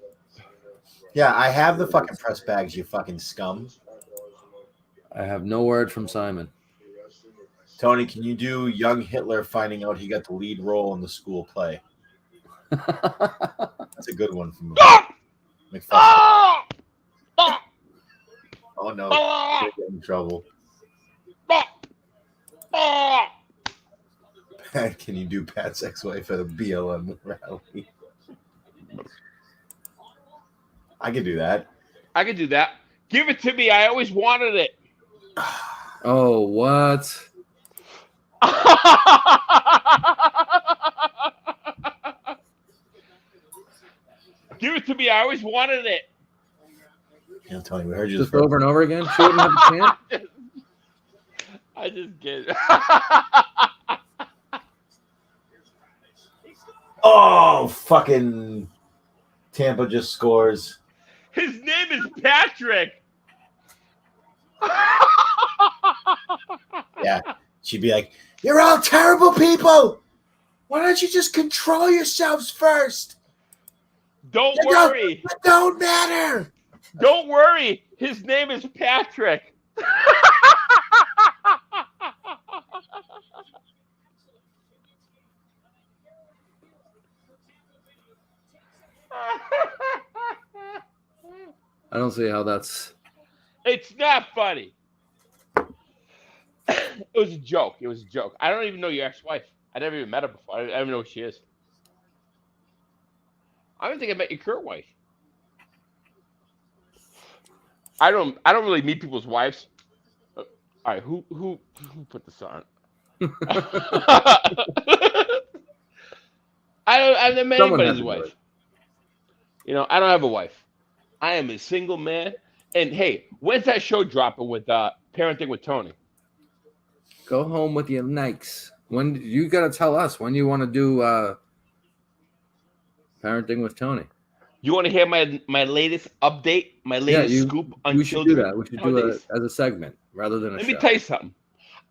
Yeah, I have the fucking press bags, you fucking scum. I have no word from Simon. Tony, can you do young Hitler finding out he got the lead role in the school play? That's a good one from McFuffin. Ah! Ah! Oh no, Ah! gonna get in trouble. Ah! Ah! Pat, can you do Pat's ex-wife at a BLM rally? I can do that. I can do that. Give it to me. I always wanted it. Oh, what? Give it to me. I always wanted it. You know, Tony, we heard you Just the first- over and over again? She wouldn't have a chance? I just get it. Oh, fucking Tampa just scores. His name is Patrick. Yeah, she'd be like, "You're all terrible people. Why don't you just control yourselves first? Don't It worry. don't matter." Don't worry. His name is Patrick. I don't see how that's... It's not funny. It was a joke. It was a joke. I don't even know your ex-wife. I never even met her before. I don't even know who she is. I don't think I met your current wife. I don't really meet people's wives. All right, who put this on? I've never met Someone had anybody's to do wife. it. You know, I don't have a wife. I am a single man. And hey, when's that show dropping with Parenting with Tony? Go home with your Nikes. When you got to tell us when you want to do Parenting with Tony. You want to hear my latest update, my latest scoop on we should children? do that. We should do nowadays? it as a segment rather than a Let show. me tell you something.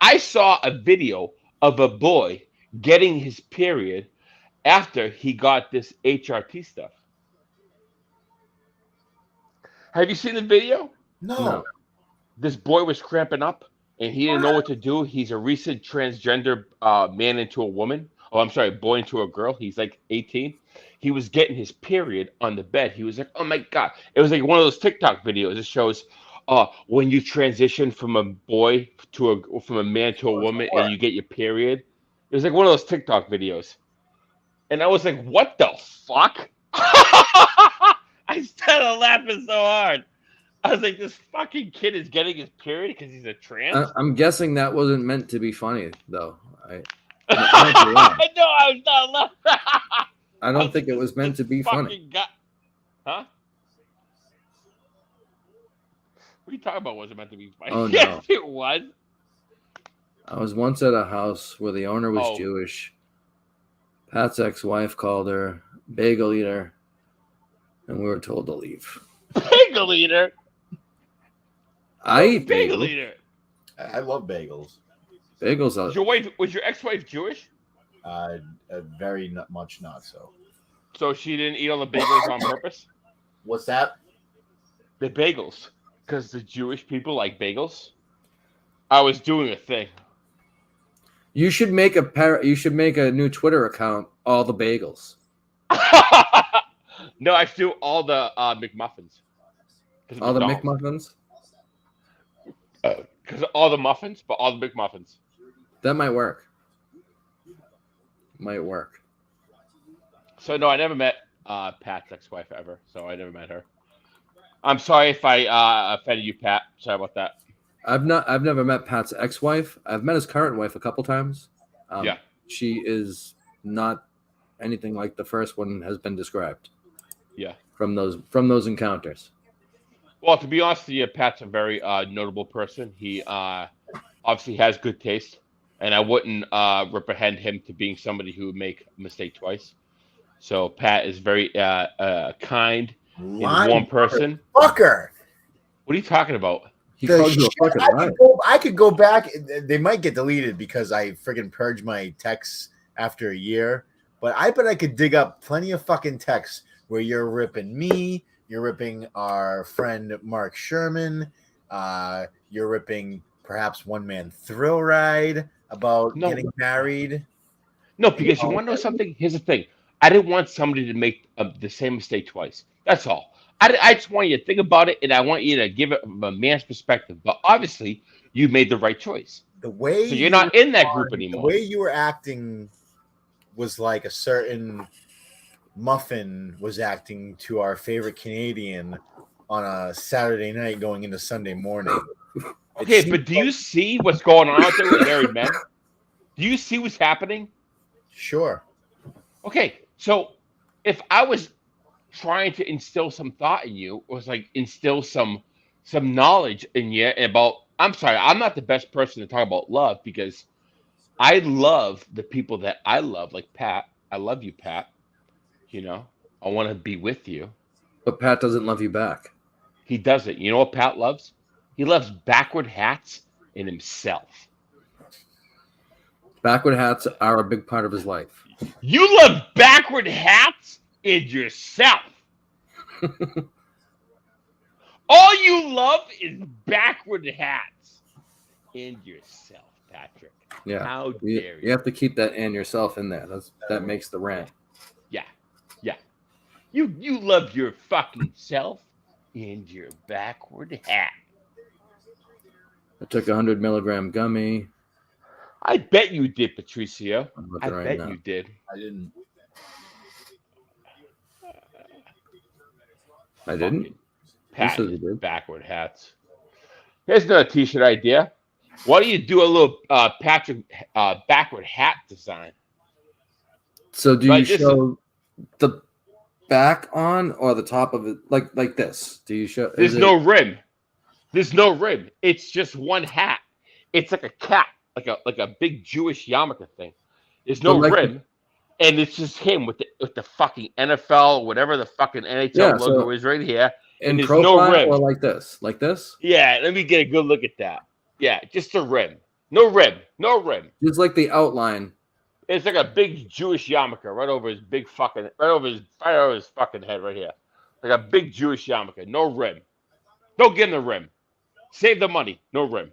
I saw a video of a boy getting his period after he got this HRT stuff. Have you seen the video? No. This boy was cramping up and he didn't know what to do. He's a recent transgender man into a woman. Oh, I'm sorry, boy into a girl. He's like 18. He was getting his period on the bed. He was like, oh my God. It was like one of those TikTok videos. It shows when you transition from a boy from a man to a woman and you get your period. It was like one of those TikTok videos. And I was like, what the fuck? I started laughing so hard. I was like, this fucking kid is getting his period because he's a trans? I'm guessing that wasn't meant to be funny, though. No, I was not laughing. I don't think it was meant to be funny. Huh? What are you talking about? Was it meant to be funny? Oh, no. Yes, it was. I was once at a house where the owner was Oh. Jewish. Pat's ex-wife called her bagel eater, and we were told to leave. Bagel eater. I eat Bagel bagel. eater. I love bagels. Bagels are... Was your ex-wife Jewish? Very much not so. So she didn't eat all the bagels on purpose? What's that? The bagels. Because the Jewish people like bagels. I was doing a thing. You should make You should make a new Twitter account. All the bagels. No, I should do all the McMuffins. All the McMuffins. Because all the muffins, but all the McMuffins. That might work. Might work. So no, I never met Pat's ex-wife ever. So I never met her. I'm sorry if I offended you, Pat. Sorry about that. I've never met Pat's ex-wife. I've met his current wife a couple times. Yeah. She is not anything like the first one has been described. Yeah. From those encounters. Well, to be honest with you, Pat's a very notable person. He obviously has good taste, and I wouldn't reprehend him to being somebody who would make a mistake twice. So Pat is very kind and warm person. Fucker. What are you talking about? He called you a fucking liar. I could go back. They might get deleted because I friggin' purged my texts after a year. But I bet I could dig up plenty of fucking texts where you're ripping me, you're ripping our friend Mark Sherman, you're ripping perhaps One Man Thrill Ride about getting married. No, because you want to know something? Here's the thing. I didn't want somebody to make the same mistake twice. That's all. I just want you to think about it, and I want you to give it from a man's perspective. But obviously, you made the right choice. So you're not in that group anymore. The way you were acting was like a certain muffin was acting to our favorite Canadian on a Saturday night going into Sunday morning. Okay, but do you see what's going on out there with married men? Do you see what's happening? Sure. Okay, so if I was trying to instill some thought in you, or like instill some knowledge in you about, I'm sorry, I'm not the best person to talk about love because I love the people that I love, like Pat. I love you, Pat. You know, I want to be with you. But Pat doesn't love you back. He doesn't. You know what Pat loves? He loves backward hats in himself. Backward hats are a big part of his life. You love backward hats in yourself. All you love is backward hats in yourself, Patrick. Yeah. How dare you? You have to keep that and yourself in there. That makes the rant. Yeah. Yeah. You love your fucking self and your backward hat. I took 100 milligram gummy. I bet you did, Patricio. I right bet now. you did. I didn't. I didn't. Pat, He says he did. backward hats. Here's another t-shirt idea. Why don't you do a little Patrick backward hat design? So do Like you this show the back on or the top of it like this? Do you show? There's no rim. There's no rim. It's just one hat. It's like a cap, like a big Jewish yarmulke thing. There's no But like rim, and it's just him with the fucking NFL or whatever the fucking NHL logo is right here. in there's profile no rim. or like this? Like this? Yeah, let me get a good look at that. Yeah, just a rim. No rim. No rim. Just like the outline. It's like a big Jewish yarmulke right over his big fucking right over his fucking head right here. Like a big Jewish yarmulke. No rim. Don't give him the rim. Save the money. No rim.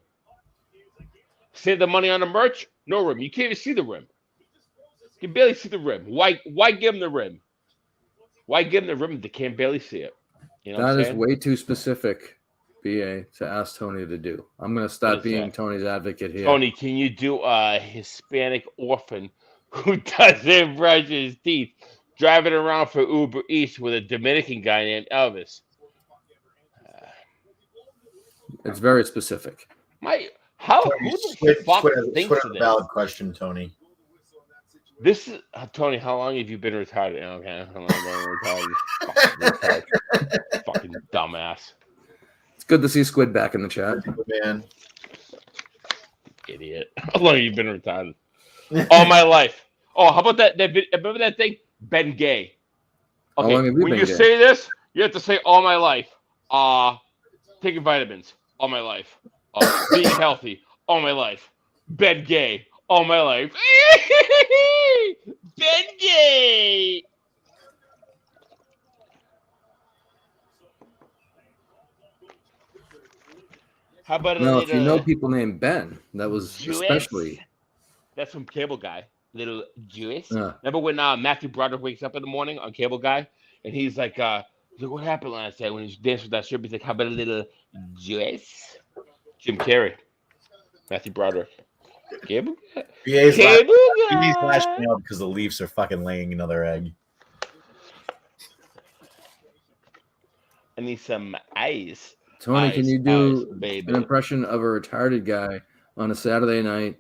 Save the money on the merch. No rim. You can't even see the rim. You can barely see the rim. Why give him the rim? Why give him the rim if they can't barely see it? You know what I'm That is saying? way too specific, BA, to ask Tony to do. I'm going to stop What is being that? Tony's advocate here. Tony, can you do a Hispanic orphan who doesn't brush his teeth, driving around for Uber Eats with a Dominican guy named Elvis? It's very specific. Who the fuck thinks of a this? valid question, Tony. This is Tony. How long have you been retired? Okay, how long have you been retired? Fucking dumbass, It's good to see Squid back in the chat. Man. idiot. How long have you been retired? All my life. Oh, how about that? Remember that thing? Ben Gay. How Okay, long have you when been you gay? say this, you have to say all my life. Taking vitamins all my life. Being healthy all my life. Ben Gay all my life. Ben Gay. How about a Now, little if you know people named Ben, that was Jewish? especially. That's from Cable Guy. Little Jewish. Yeah. Remember when Matthew Broderick wakes up in the morning on Cable Guy, and he's like, "What happened last night when he danced with that strip?" He's like, "How about a little Jewish?" Jim Carrey, Matthew Broderick, Cable Guy. BA's Cable lashing Guy. out because the Leafs are fucking laying another egg. I need some ice. Tony, can Ice, you do ice, baby. an impression of a retarded guy on a Saturday night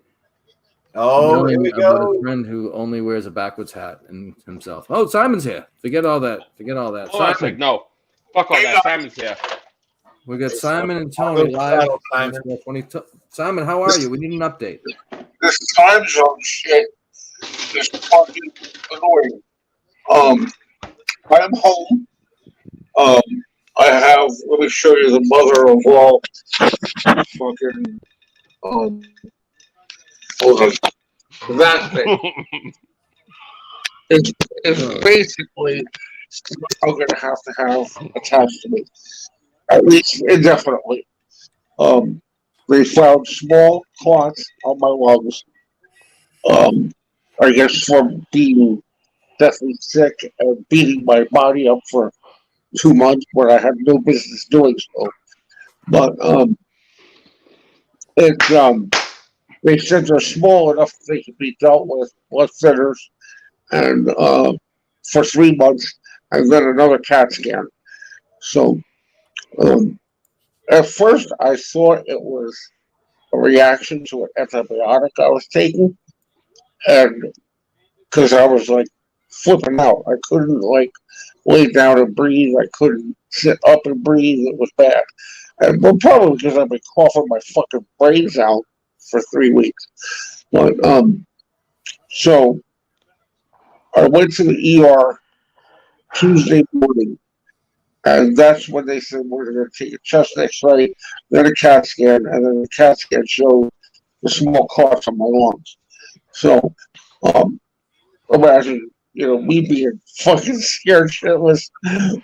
Oh, here yelling we about go. a friend who only wears a backwards hat and himself? Oh, Simon's here. Forget all that. Forget all that. Hold on a Simon, sec. No. Fuck all that. Simon's here. we got Simon and Tony live. Simon. Simon, how are you? We need an update. This time zone shit is fucking annoying. I'm home. I have, let me show you the mother of all fucking, hold on. That thing is basically I'm going to have attached to me, at least indefinitely. They found small clots on my lungs. I guess from being deathly sick and beating my body up for 2 months when I had no business doing so. But they said they're small enough that they can be dealt with blood thinners and for 3 months, and then another CAT scan. So at first I thought it was a reaction to an antibiotic I was taking, and because I was like flipping out, I couldn't like lay down and breathe. I couldn't sit up and breathe. It was bad, and well, probably because I've been coughing my fucking brains out for 3 weeks. But so I went to the ER Tuesday morning, and that's when they said we're going to take a chest X-ray, then a CAT scan, and then the CAT scan showed the small clots on my lungs. So imagine, me being fucking scared shitless.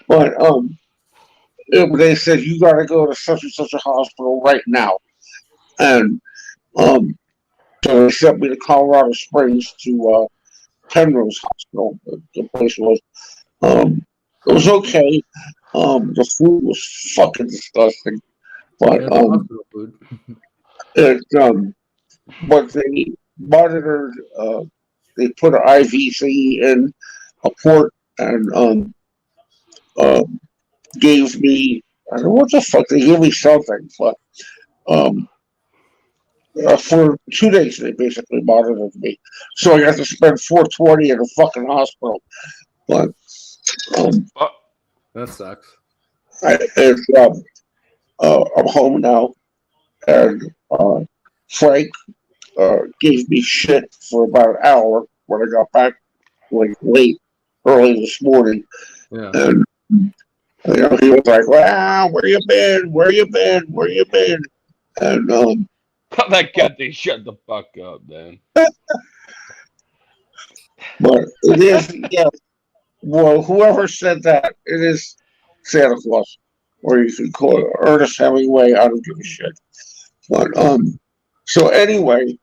But they said you got to go to such and such a hospital right now, and so they sent me to Colorado Springs to Penrose Hospital. The place was. It was okay. The food was fucking disgusting, but Yeah, the hospital food. but they monitored. They put an IV thingy in a port and gave me, I don't know what the fuck, they gave me something, but for 2 days they basically monitored me. So I got to spend $420 in a fucking hospital. But That sucks. I'm home now, and Frank gave me shit for about an hour when I got back, like early this morning, Yeah. and he was like, "Wow, where you been? Where you been? Where you been?" And Tell that guy to shut the fuck up, man. but it is, yeah. Well, whoever said that, it is Santa Claus, or you can call it Ernest Hemingway. I don't give a shit. But so anyway,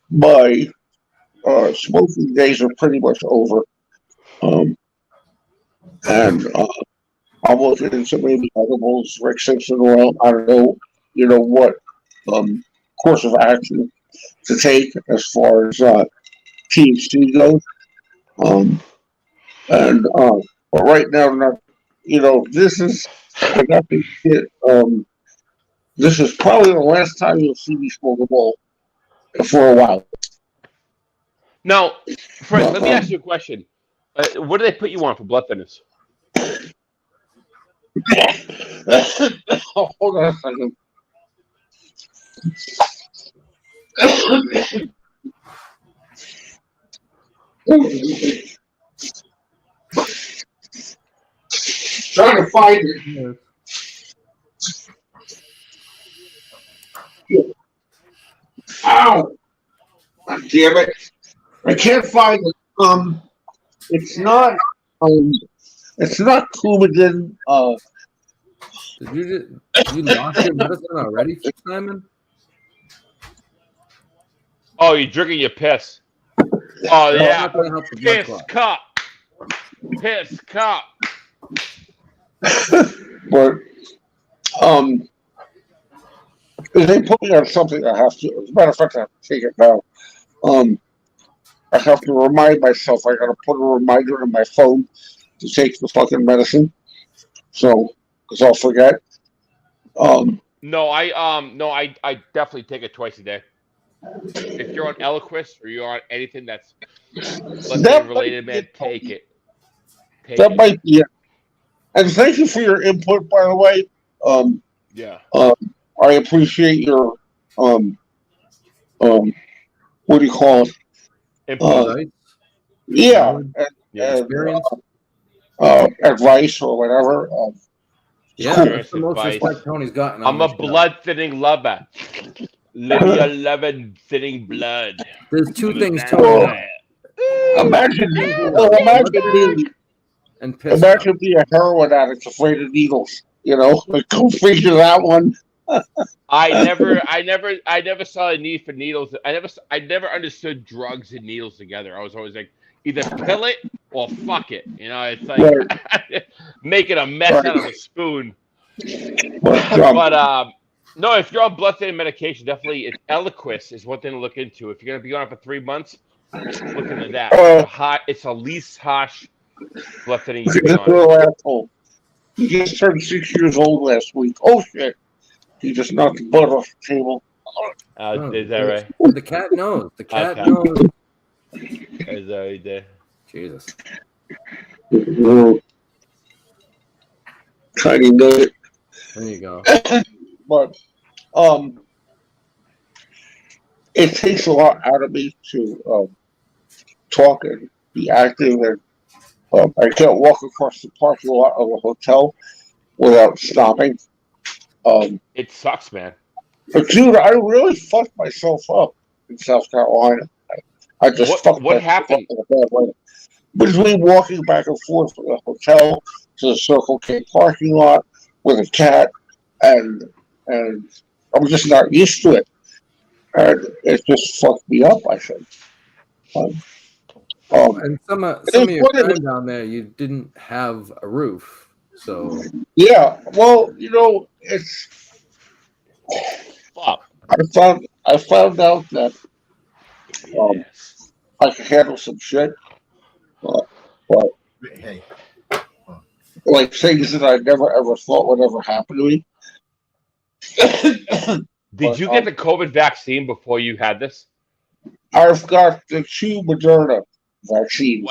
my smoking days are pretty much over, and I'm looking into maybe edibles, Rick Simpson oil. I don't know, what course of action to take as far as THC goes. But right now, this is, I got this shit. This is probably the last time you'll see me smoke a bowl for a while. Now, Frank, let me ask you a question. What do they put you on for blood thinners? Hold on a second. Trying to find it. Ow! God damn it! I can't find it. It's not. It's not Coumadin. Did you lost your medicine already, Simon? Oh, you're drinking your piss. Oh No, it's yeah, not gonna help the blood piss clot. cup. Piss cup. But if they put me on something, I have to. As a matter of fact, I have to take it now. I have to remind myself. I gotta put a reminder in my phone to take the fucking medicine. So, because I'll forget. No, I definitely take it twice a day. If you're on Eliquis or you're on anything that's blood That related, might man, be- take it. Take That it. might be it. And thank you for your input, by the way. Yeah. I appreciate your what do you call it? Input. Right? Yeah, Yeah. Experience? advice or whatever. Yeah, cool. that's the most Advice. respect Tony's gotten on I'm a this show. blood thinning lover. Live your loving thinning blood. There's two things Blood. Tony loves. Imagine, Blood and piss. imagine being a heroin addict afraid of needles. You know, like, go figure that one. I never saw a need for needles. I never understood drugs and needles together. I was always like, either pill it or fuck it. You know, it's like making a mess out of a spoon. But no, if you're on blood thinning medication, definitely Eliquis is one thing to look into. If you're gonna be on it for 3 months, look into that. It's a least harsh blood thinning you can be This on. little asshole. He just turned 6 years old last week. Oh shit! He just knocked the butt off the table. Is that right? The cat knows. The cat Okay. knows. Is that right there? Jesus. Tiny nugget. There you go. But it takes a lot out of me to talk and be active, and I can't walk across the parking lot of a hotel without stopping. It sucks, man. But dude, I really fucked myself up in South Carolina. I just fucked What myself happened? up in a bad way. Between walking back and forth from the hotel to the Circle K parking lot with a cat, and I'm just not used to it, and it just fucked me up, I think. And some of your what it time down there, you didn't have a roof, so Yeah, well, you know, it's. Fuck. I found out that Yes. I could handle some shit, but Hey, like things that I never ever thought would ever happen to me. Did you get the COVID vaccine before you had this? I've got the 2 Moderna vaccines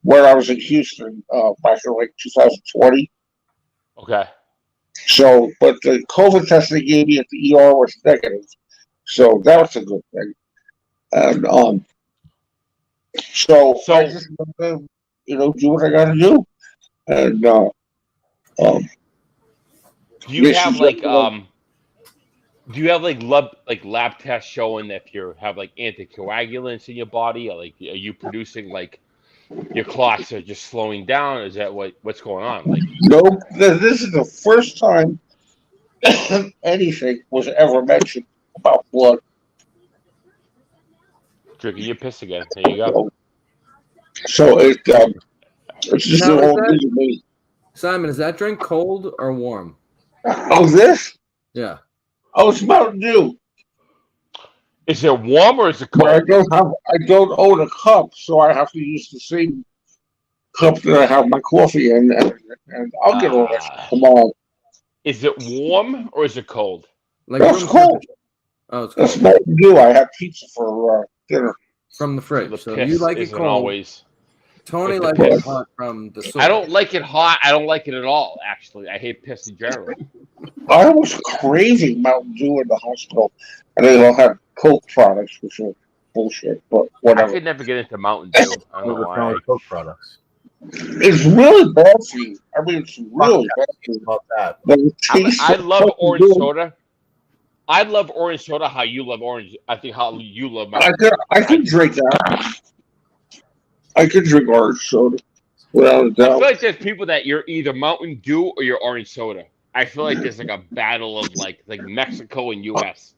When? I was in Houston back in like 2020. Okay. So, but the COVID test they gave me at the ER was negative, so that's a good thing. And so I just gotta, do what I got to do. And Do you Yes, have you like definitely- do you have like lab tests showing if you have like anticoagulants in your body, or like are you producing like your clots are just slowing down? Is that what's going on? Like nope, this is the first time anything was ever mentioned about blood. drinking your piss again. There you go. So it's just Now, a is whole that- new to me. Simon, is that drink cold or warm? Oh, this? Yeah. Oh, it's Mountain Dew. Is it warm or is it But cold? I don't own a cup, so I have to use the same cup that I have my coffee in, and I'll get all that shit tomorrow. Is it warm or is it cold? Like That's room cold. temperature. Oh, it's That's cold. Mountain Dew. I had pizza for dinner. From the fridge. The So piss you like it isn't cold. always. Tony like the likes it piss. hot from the source. I don't like it hot. I don't like it at all. Actually, I hate piss in general. I was craving Mountain Dew in the hospital, and they all had Coke products, which are bullshit, but I whatever. could never get into Mountain Dew. I don't know what's wrong why. with Coke products? It's really bad for you. I mean, it's really bad for you. About that. But it tastes I love fucking orange good. soda. I love orange soda. How you love orange? I think how you love I Mountain. could drink that. I could drink orange soda without a I feel doubt. like there's people that you're either Mountain Dew or you're orange soda. I feel like there's like a battle of like Mexico and U.S.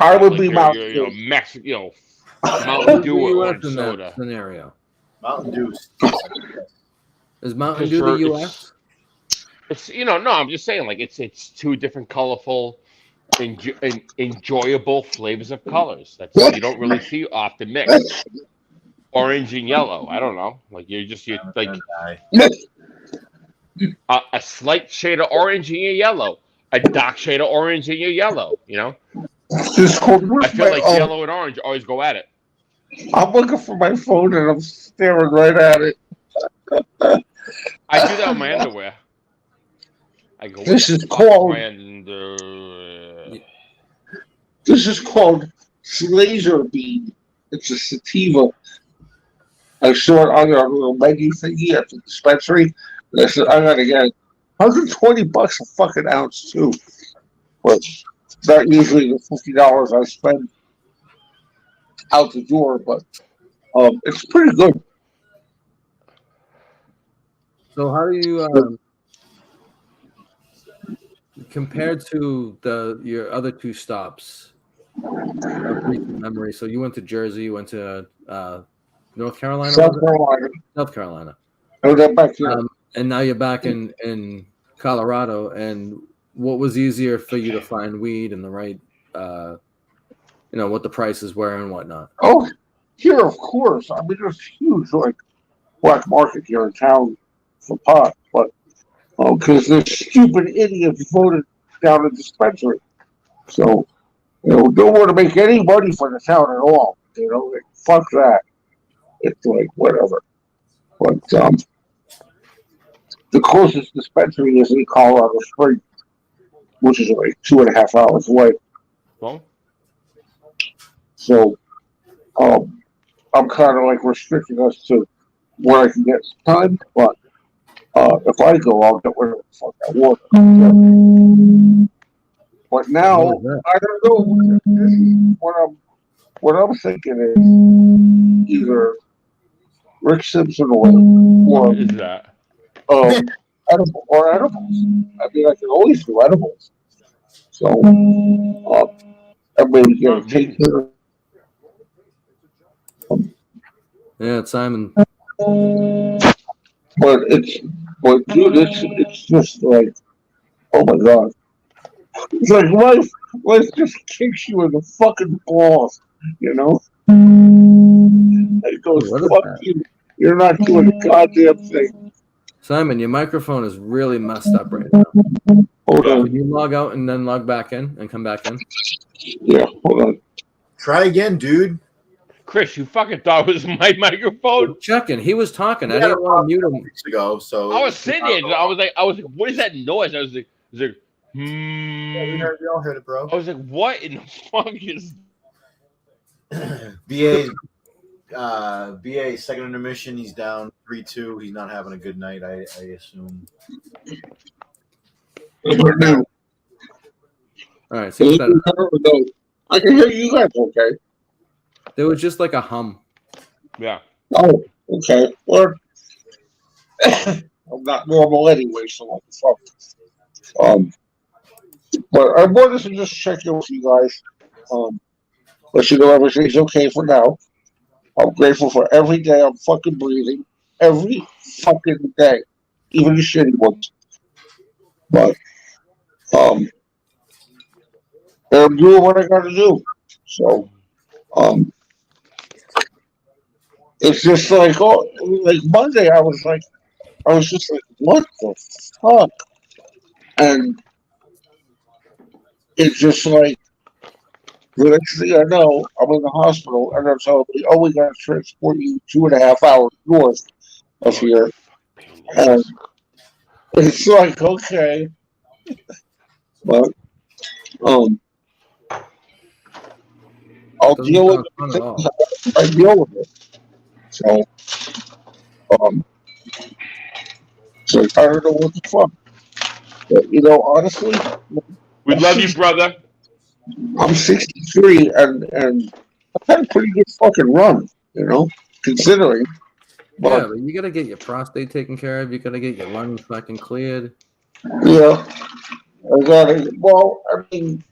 I would Like be you're, Mountain you're, Dew. Mexico, Mountain Dew or US orange in soda. that scenario. Mountain Dew. Is Mountain Because Dew the it's- U.S.? It's no, I'm just saying like it's two different colorful, enjoyable flavors of colors. That's you don't really see often mixed. Orange and yellow. I don't know. Like you're like a slight shade of orange in your yellow, a dark shade of orange in your yellow. You know, Just hold I feel like yellow and orange always go at it. I'm looking for my phone and I'm staring right at it. I do that with my underwear. I go. This is My called Slazer Bean. It's a sativa. I saw it on a little menu thingy at the dispensary. And I said, I gotta get it. $120 a fucking ounce too. But not usually the $50 I spend out the door, but it's pretty good. So how do you compared to your other two stops of recent memory? So you went to Jersey, you went to North Carolina, South was it? Carolina. South Carolina, I got back here. and now you're back in Colorado. And what was easier for you to find weed and the right, what the prices were and whatnot? Oh, here, of course. I mean, there's huge, like, black market here in town for pot, but because the stupid idiots voted down the dispensary. So, don't want to make any money for the town at all. Like, fuck that. It's like, whatever. But, the closest dispensary is in Colorado Springs, which is like 2.5 hours away. Well, So, I'm kind of like restricting us to where I can get some time, but if I go, I'll get whatever the fuck I want. But now, What is that? I don't know. This is what I'm thinking is either Rick Simpson or what is that? edibles. I mean, I can always do edibles. So, I maybe get a taster. Yeah, Simon. But dude, it's just like, oh my god. It's like life just kicks you in the fucking balls, It goes, What is fuck that? you. You're not doing a goddamn thing. Simon, your microphone is really messed up right now. Hold on. Can you log out and then log back in and come back in? Yeah, hold on. Try again, dude. Chris, you fucking thought it was my microphone? Checking. He was talking. I Yeah, didn't want to mute him. Weeks ago, so I was sitting there. I was like, what is that noise? I was like, Yeah, we all heard it, bro. I was like, what in the fuck is? BA second intermission. He's down 3-2. He's not having a good night, I assume. No, All right. See better. I can hear you guys okay. There was just like a hum. Yeah. Oh, okay. Well, I'm not normal anyway, so what the fuck. But I wanted to just check in with you guys. Let you know everything's okay for now. I'm grateful for every day I'm fucking breathing. Every fucking day. Even the shitty ones. But, and I'm doing what I gotta do. So, it's just like, like Monday, I was just like, what the fuck? And it's just like, the next thing I know, I'm in the hospital, and they're telling me, we got to transport you 2.5 hours north of here. And it's like, okay. But, I'll Doesn't deal with sound fun at all. it. I deal with it. So, I don't know what the fuck. But, honestly, We love you, brother. I'm 63 and I've had a pretty good fucking run, considering. Yeah, But, but you got to get your prostate taken care of. You got to get your lungs fucking cleared. yeah. I got it. Well, I mean,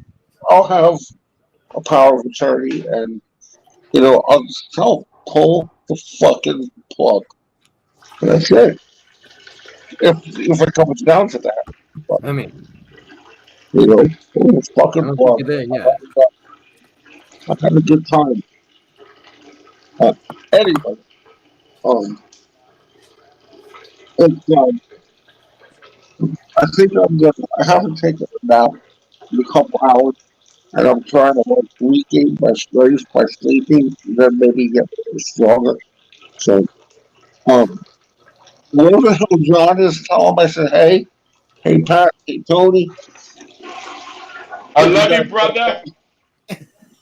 I'll have a power of attorney, and I'll just pull the fucking plug. That's it. If it comes down to that, but, I mean, pull the I fucking don't think plug. you're there yet. I had a good time. Anyway, um, it's, I think I'm gonna. I haven't taken a nap in a couple hours, and I'm trying to regain my strength by sleeping, and then maybe get stronger. So, um, whatever the hell John is, tell him I said, hey Pat, hey Tony, I hope you love guys you, brother.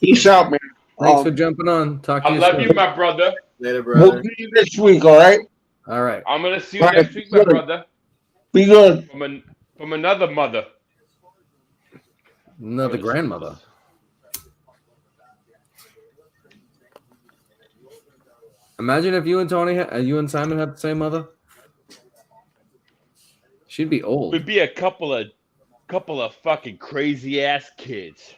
peace out, man. Thanks for Um, jumping on. Talk to I you love soon. you, my brother. Later, we'll brother. see you next week, all right? All right. I'm gonna see you All right, next week, my good. brother. Be good. From another mother. Another grandmother. Imagine if you and you and Simon had the same mother. She'd be old. Would be a couple of fucking crazy ass kids.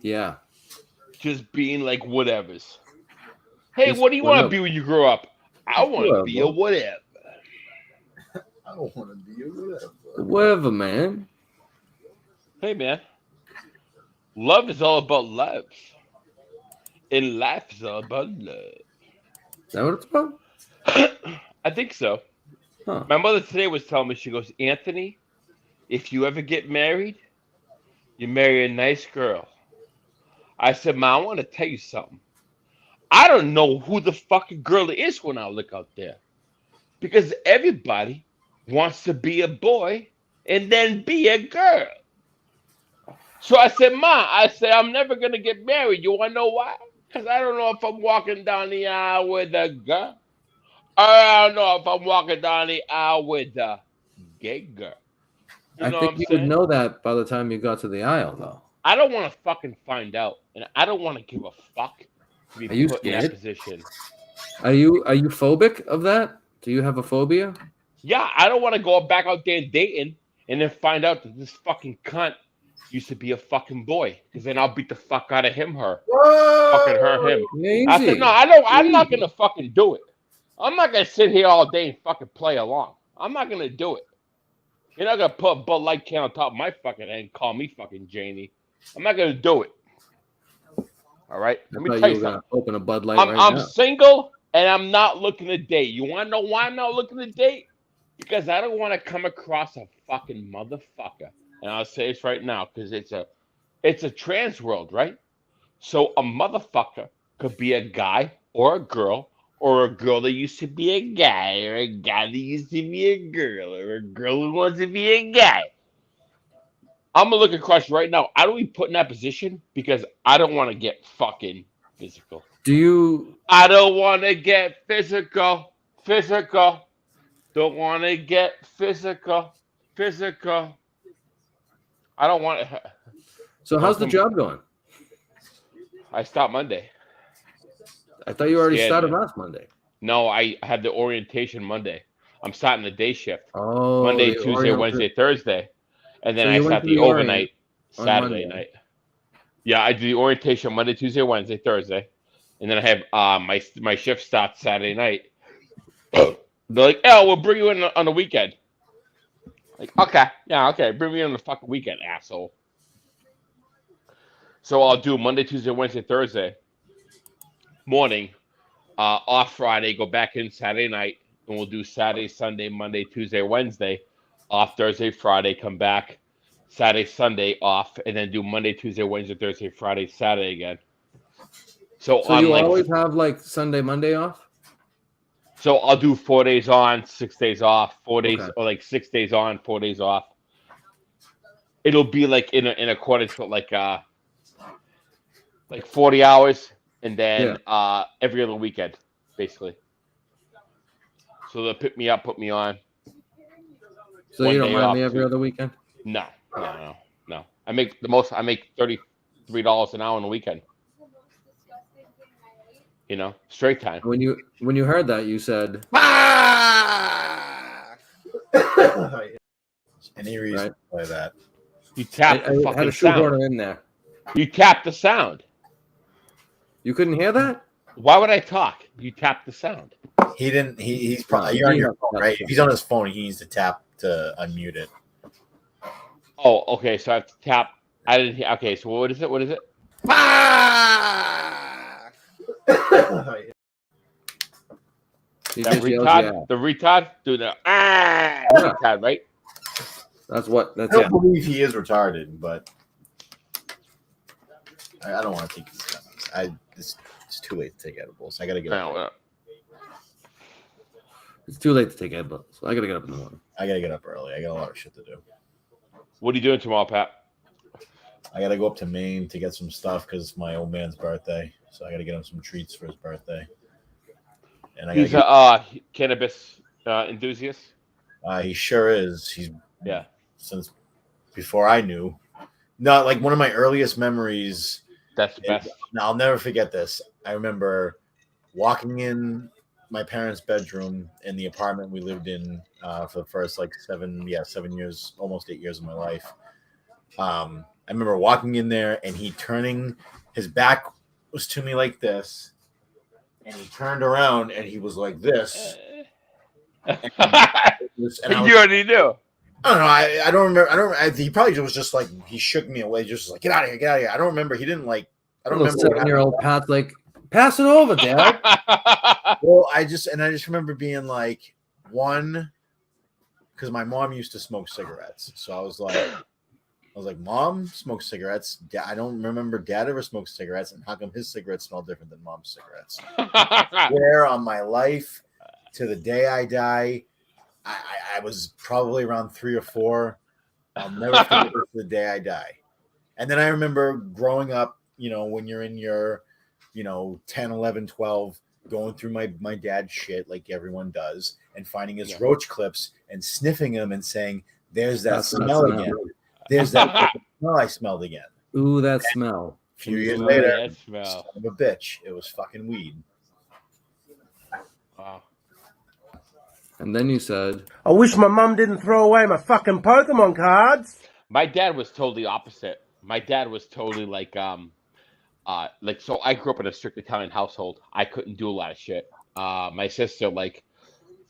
Yeah. Just being like whatevers. Hey, Just what do you want to whatever. be when you grow up? I want to be a Whatever. whatever. I don't want to be a whatever. Whatever, man. Hey, man. Love is all about love. And life is all about love. Is that what it's about? I think so. Huh. My mother today was telling me, she goes, Anthony, if you ever get married, you marry a nice girl. I said, Ma, I want to tell you something. I don't know who the fucking girl is when I look out there. Because everybody wants to be a boy and then be a girl. So I said, Ma, I'm never going to get married. You want to know why? Because I don't know if I'm walking down the aisle with a girl. I don't know if I'm walking down the aisle with a gay girl. You I know think what I'm you saying? would know that by the time you got to the aisle, though. I don't want to fucking find out. And I don't want to give a fuck to be Are you put in that scared? position. Are you phobic of that? Do you have a phobia? Yeah, I don't want to go back out there dating and then find out that this fucking cunt used to be a fucking boy. Because then I'll beat the fuck out of him, her. Fucking her, him. Easy. I said, no, I'm not going to fucking do it. I'm not going to sit here all day and fucking play along. I'm not going to do it. You're not going to put a Bud Light can on top of my fucking head and call me fucking Janie. I'm not going to do it. All right? I Let me thought tell you you were something. gonna open a Bud Light right I'm now. single and I'm not looking to date. You want to know why I'm not looking to date? Because I don't want to come across a fucking motherfucker. And I'll say this right now because it's a trans world, right? So a motherfucker could be a guy or a girl that used to be a guy or a guy that used to be a girl or a girl who wants to be a guy. I'm gonna look across right now. I don't even put in that position because I don't want to get fucking physical. Do you? I don't want to get physical. Don't want to get physical. I don't want to. So how's the job going? I start Monday. I thought you already Scared, started man. last Monday. No, I had the orientation Monday. I'm starting the day shift. Oh, Monday, the Tuesday, Oriental- Wednesday, Thursday. And then So I you went start to the the overnight on Saturday Monday. night. Yeah, I do the orientation Monday, Tuesday, Wednesday, Thursday. And then I have my shift starts Saturday night. They're like, oh, we'll bring you in on the weekend. Like, okay. Yeah, okay. Bring me in on the fucking weekend, asshole. So I'll do Monday, Tuesday, Wednesday, Thursday morning, off Friday, go back in Saturday night, and we'll do Saturday, Sunday, Monday, Tuesday, Wednesday, off Thursday, Friday, come back Saturday, Sunday off, and then do Monday, Tuesday, Wednesday, Thursday, Friday, Saturday again. So So on you like always have like Sunday, Monday off? so I'll do 4 days on, 6 days off, 4 days Okay. or like 6 days on, 4 days off. It'll be like in accordance with like 40 hours and then every other weekend, basically. So they'll pick me up, put me on. So One you don't day mind off, me every two- other weekend? No. I make the most. I make $33 an hour on the weekend. Straight time. When you heard that, you said, Any reason Right. to play that? You tap the I had fucking a shoehorn sound. it in there. You tap the sound. You couldn't hear that? Why would I talk? You tap the sound. He didn't. He's No, probably you're on he your has to phone, tap right? the If he's on his phone, he needs to tap to unmute it. Oh, okay. So I have to tap. I didn't hear. Okay, so what is it? What is it? He That just yells, retard? yeah. The retard? Do the retard, right? That's what. I That's don't it. believe he is retarded, but I don't want to take these gummies. It's too late to take edibles. I gotta get up. No, It's too late to take edibles. So I gotta get up in the morning. I gotta get up early. I got a lot of shit to do. what are you doing tomorrow, Pat? I gotta go up to Maine to get some stuff because it's my old man's birthday. So I gotta get him some treats for his birthday. And He's a cannabis enthusiast. he sure is. He's Yeah. since before I knew. Not like one of my earliest memories. That's the best. Now I'll never forget this. I remember walking in my parents' bedroom in the apartment we lived in for the first like 7 years, almost 8 years of my life. I remember walking in there and he turning his back was to me like this, and he turned around and he was like this. And I was, You already knew. I don't know. I don't remember. He probably was just like he shook me away, just like get out of here, get out of here. I don't remember. He didn't like. I don't remember. 7-year-old Pat's like, pass it over, Dad. Well, I just remember being like one, because my mom used to smoke cigarettes, so I was like, Mom smokes cigarettes. I don't remember Dad ever smoked cigarettes, and how come his cigarettes smell different than Mom's cigarettes? Where on my life to the day I die, I was probably around 3 or 4. I'll never forget this to the day I die. And then I remember growing up, when you're in your, 10, 11, 12, going through my dad's shit like everyone does and finding his roach clips and sniffing them and saying, there's that That's that smell smell. again. There's that smell I smelled again. Ooh, that smell. A few years Ooh, later, that smell. son of a bitch, it was fucking weed. Wow. And then you said, I wish my mum didn't throw away my fucking Pokemon cards. My dad was totally opposite. My dad was totally like so I grew up in a strict Italian household. I couldn't do a lot of shit. My sister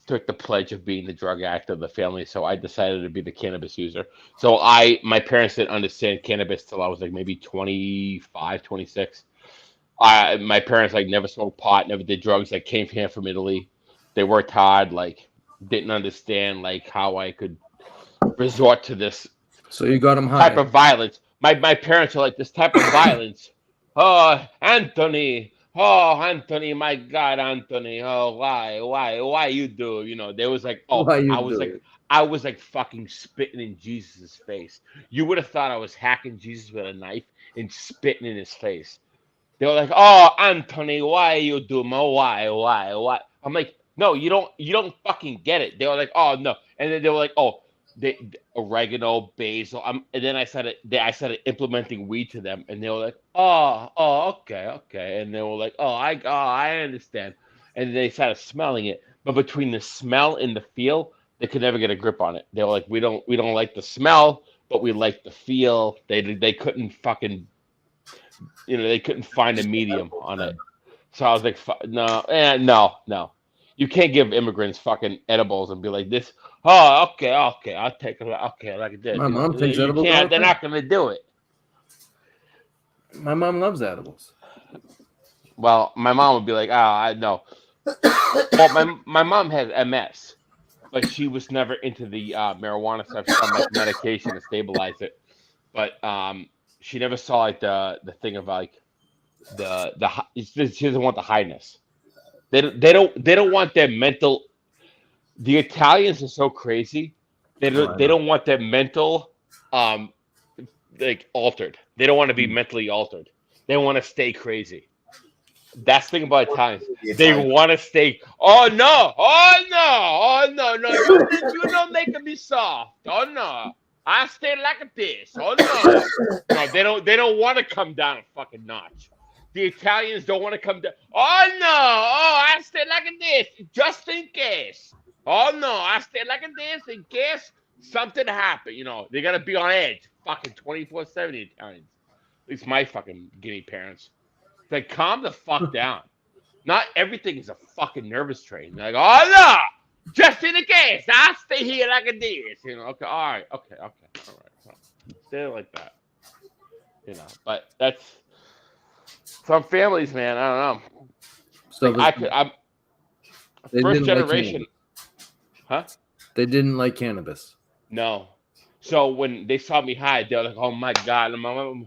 took the pledge of being the drug addict of the family, so I decided to be the cannabis user. So my parents didn't understand cannabis till I was like maybe 25, 26. My parents never smoked pot, never did drugs. I came here from Italy. They worked hard, didn't understand how I could resort to this so you got him high. type of violence. My parents are like, this type of violence. Oh, Anthony, my God, Anthony. Oh, why you do? They was like, oh, Why you I was do like, it? I was like fucking spitting in Jesus' face. You would have thought I was hacking Jesus with a knife and spitting in his face. They were like, oh, Anthony, why you do, why? I'm like, no, you don't fucking get it. They were like, oh no, and then they were like, oh, oregano, basil. And then I started implementing weed to them, and they were like, oh, okay, and they were like, I understand, and they started smelling it. But between the smell and the feel, they could never get a grip on it. They were like, we don't like the smell, but we like the feel. They couldn't fucking, they couldn't find a medium on it. So I was like, no. You can't give immigrants fucking edibles and be like this. Oh, okay, I'll take it. Okay, like this. My mom takes You edibles can't- all the They're time. not going to do it. My mom loves edibles. Well, my mom would be like, I know. Well, my mom has MS, but she was never into the marijuana stuff. She got medication to stabilize it, but she never saw the thing of she doesn't want the highness. They don't want their mental. The Italians are so crazy. They don't want their mental altered. They don't want to be mentally altered. They want to stay crazy. That's the thing about Italians. They want to stay. Oh no! You're not making me soft. Oh no! I stay like this. Oh no! No, they don't want to come down a fucking notch. The Italians don't want to come down. Oh no! Oh, I stay like this just in case. Oh no! I stay like this in case something happened. You know, they gotta be on edge, fucking 24/7. The Italians, at least my fucking guinea parents. It's like, calm the fuck down. Not everything is a fucking nervous train. They're like, oh no, just in the case, I'll stay here like a this. You know, okay, all right, okay, all right, stay like that. You know, but that's some families, man. I don't know. So Like, I'm they first didn't like generation, cannabis. huh? They didn't like cannabis. No. So when they saw me high, they were like, "Oh my God,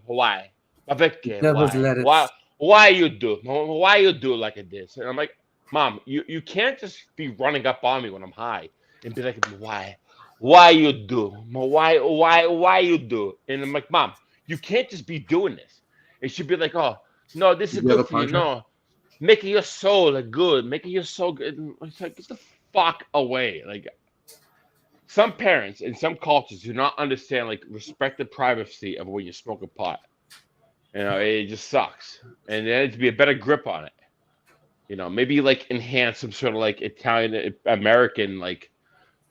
why? Devil's lettuce. Why you do? Why you do like this?" And I'm like, "Mom, you can't just be running up on me when I'm high and be like, why? Why you do? Why you do?" And I'm like, "Mom, you can't just be doing this." And she'd be like, "Oh no, this is Did you ever good for you. punch her? No, making your soul good, making your soul good." And it's like, get the fuck away, like. Some parents in some cultures do not understand, like, respect the privacy of when you're smoking pot. You know, it just sucks. And there needs to be a better grip on it. You know, maybe like enhance some sort of like Italian American like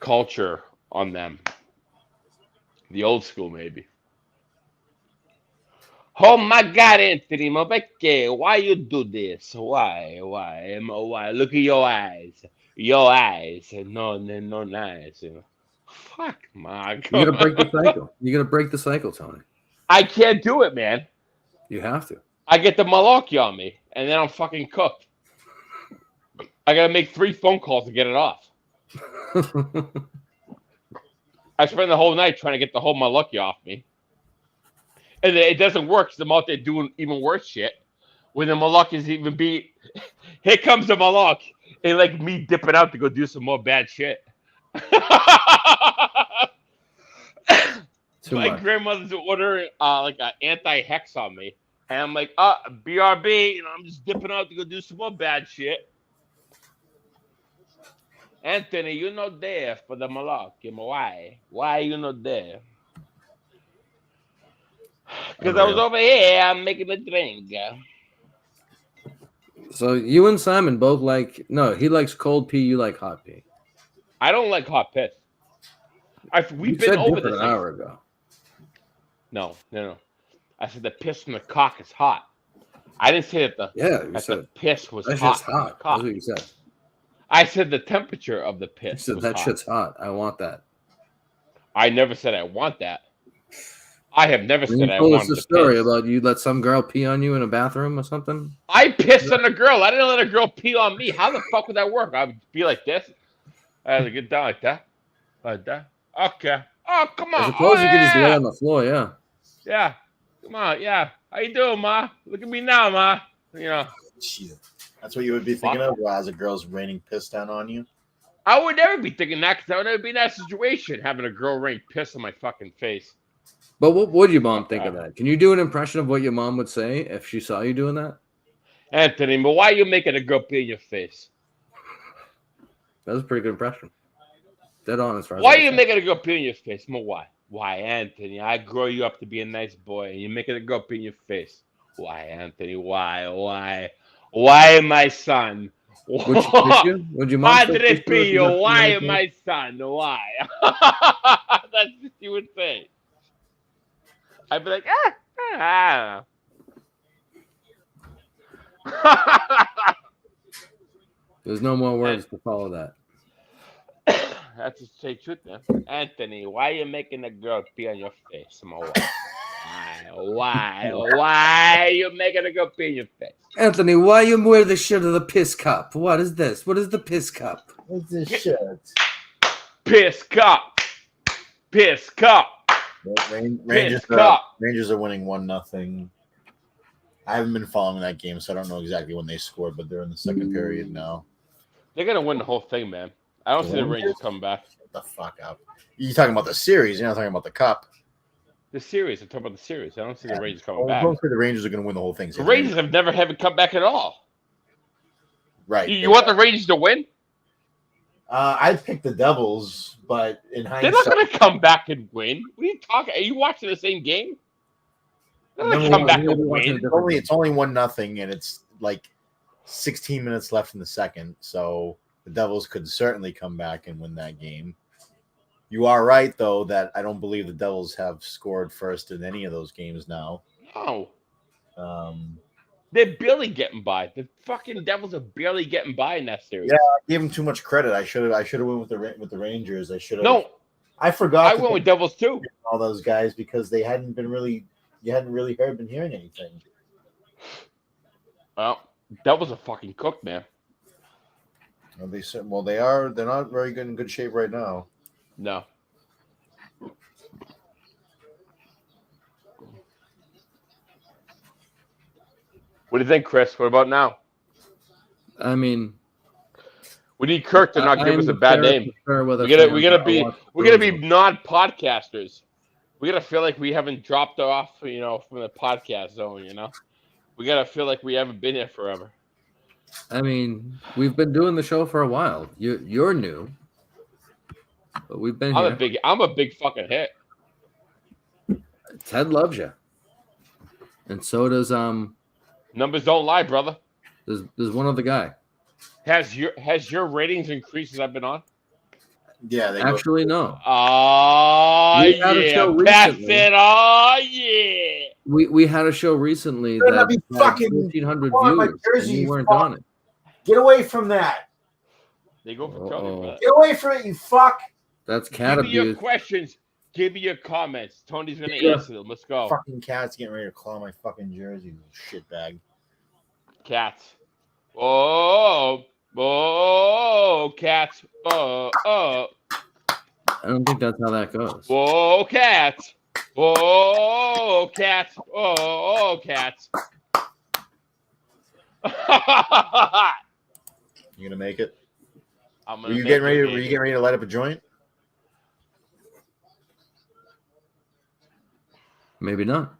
culture on them. The old school, maybe. Oh my God, Anthony, ma perché? Why you do this? Why? Why? Look at your eyes. Your eyes. No, no, nice. You know. Fuck, Mark. You gotta break the cycle. You gotta break the cycle, Tony. I can't do it, man. You have to. I get the malarkey on me, and then I'm fucking cooked. I gotta make 3 phone calls to get it off. I spend the whole night trying to get the whole malarkey off me. And then it doesn't work because I'm out there doing even worse shit. When the malarkey's even beat, here comes the malark. And like me dipping out to go do some more bad shit. Too My much. grandmother's ordering like an anti-hex on me. And I'm like, BRB, you know, I'm just dipping out to go do some more bad shit. Anthony, you're not there for the malarkey. Why? Why you not there? Because I was over here, I'm making a drink. So you and Simon both like he likes cold pee, you like hot pee. I don't like hot piss. We've You been said over different this. an hour ago. No. I said the piss from the cock is hot. I didn't say that You the said piss was that hot. shit's from the hot. cock. That's what you said. I said the temperature of the You piss said was that hot. shit's hot. I want that. I never said I want that. I have never When said you I told us wanted the to story piss. about you let some girl pee on you in a bathroom or something. I pissed on a girl. I didn't let a girl pee on me. How the fuck would that work? I would be like this. I would get down like that. Like that. Okay. Oh, come on. I suppose Oh, you could just lay yeah. on the floor, yeah. Yeah. Come on. Yeah. How you doing, Ma? Look at me now, Ma. You know, Shit. That's what you would be thinking of as a girl's raining piss down on you. I would never be thinking that because I would never be in that situation, having a girl rain piss on my fucking face. But what would your mom think of that? Can you do an impression of what your mom would say if she saw you doing that? Anthony, but why are you making a girl pee in your face? That was a pretty good impression. Dead on as far as Why I are you can. making a girl pee in your face? Well, why? Why, Anthony? I grow you up to be a nice boy, and you're making a girl pee in your face. Why, Anthony? Why? Why, my son? Would she kiss you? Would your mom still Padre kiss you if you Pio, left the why, United my son? Why? That's what you would say. I'd be like, I don't know. There's no more words to follow that. That's the straight truth, man. Anthony, why are you making a girl pee on your face? Why are you making a girl pee on your face? Anthony, why you wear the shirt of the piss cup? What is this? What is the piss cup? What's this shirt? Piss cup. Piss cup. Rangers, Piss cup. Rangers are winning 1-0. I haven't been following that game, so I don't know exactly when they scored, but they're in the second period now. They're going to win the whole thing, man. I don't see the Rangers coming back. Get the fuck up. You're talking about the series. You're not talking about the cup. The series. I'm talking about the series. I don't see the Rangers coming Well, back. don't say the Rangers are going to win the whole thing. The Rangers have never come back at all. Right. You want the Rangers to win? I'd pick the Devils, but in They're hindsight, not going to come back and win. What are you talking? Are you watching the same game? They're not going to come back and win. it's only 1-0, and it's like 16 minutes left in the second. So the Devils could certainly come back and win that game. You are right, though, that I don't believe the Devils have scored first in any of those games now. No, Um, they're barely getting by. The fucking Devils are barely getting by in that series. Yeah. I gave them too much credit. I should have went with the Rangers. I should have. No, I forgot. I went with Devils too. all those guys because they hadn't been really. You hadn't really been hearing anything. Well, Devils are fucking cooked, man. And they said, well, they are. They're not very good in good shape right now. No. What do you think, Chris? What about now? I mean, We need Kirk to not give us a bad name. We gotta be non-podcasters. We gotta feel like we haven't dropped off, from the podcast zone. We gotta feel like we haven't been here forever. I mean, we've been doing the show for a while. You're new, but we've been here. I'm a big fucking hit. Ted loves you, and so does Numbers don't lie, brother. there's one other guy. Has your ratings increased as I've been on? Yeah, they Actually, no. Oh We had a show yeah, pass recently. it. Oh yeah. We had a show recently Better that not be had fucking 1,500 on my viewers. jersey, And you you weren't fuck. on it. Get away from that. They go for Tony. Uh-oh. brother. Get away from it, you fuck. That's cat Give me your abuse. questions. Give me your comments. Tony's gonna Yeah. answer them. Let's go. Fucking cats getting ready to claw my fucking jersey, you shitbag. Cats. Oh, cats. I don't think that's how that goes. Whoa, cats. Whoa, cats. Oh, cats. You gonna make it? I'm Were gonna you make getting ready? it, Were you baby. getting ready to light up a joint? Maybe not.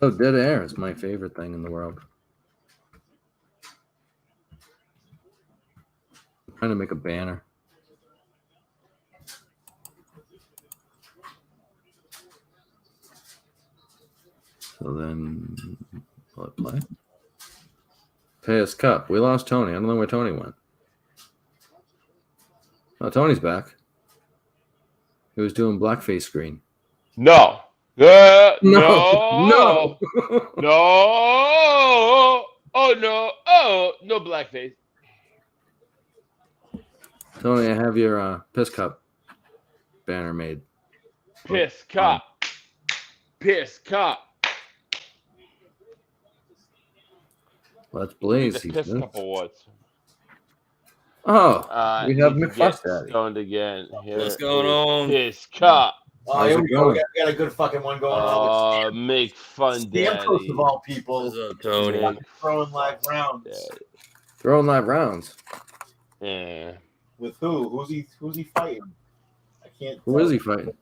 Oh, dead air is my favorite thing in the world. I'm trying to make a banner. So then, will it play? Pay us cup. We lost Tony. I don't know where Tony went. Oh, Tony's back. He was doing blackface screen. No. No. No. No. Oh no. Oh no blackface. Tony, I have your piss cup banner made. Piss cup. Piss cup. Let's blaze. The piss cup awards. Oh, we have need to McFuss get Daddy. stoned again. Here What's going is on? Piss cup. Oh, How's here it we go. going? We got a good fucking one going Oh, on. make fun, Stamkos daddy. of all people, What's up, Tony? Make throwing live fun, rounds. daddy. Throwing live rounds. Yeah. With who? Who's he fighting? I can't. Who is he fighting?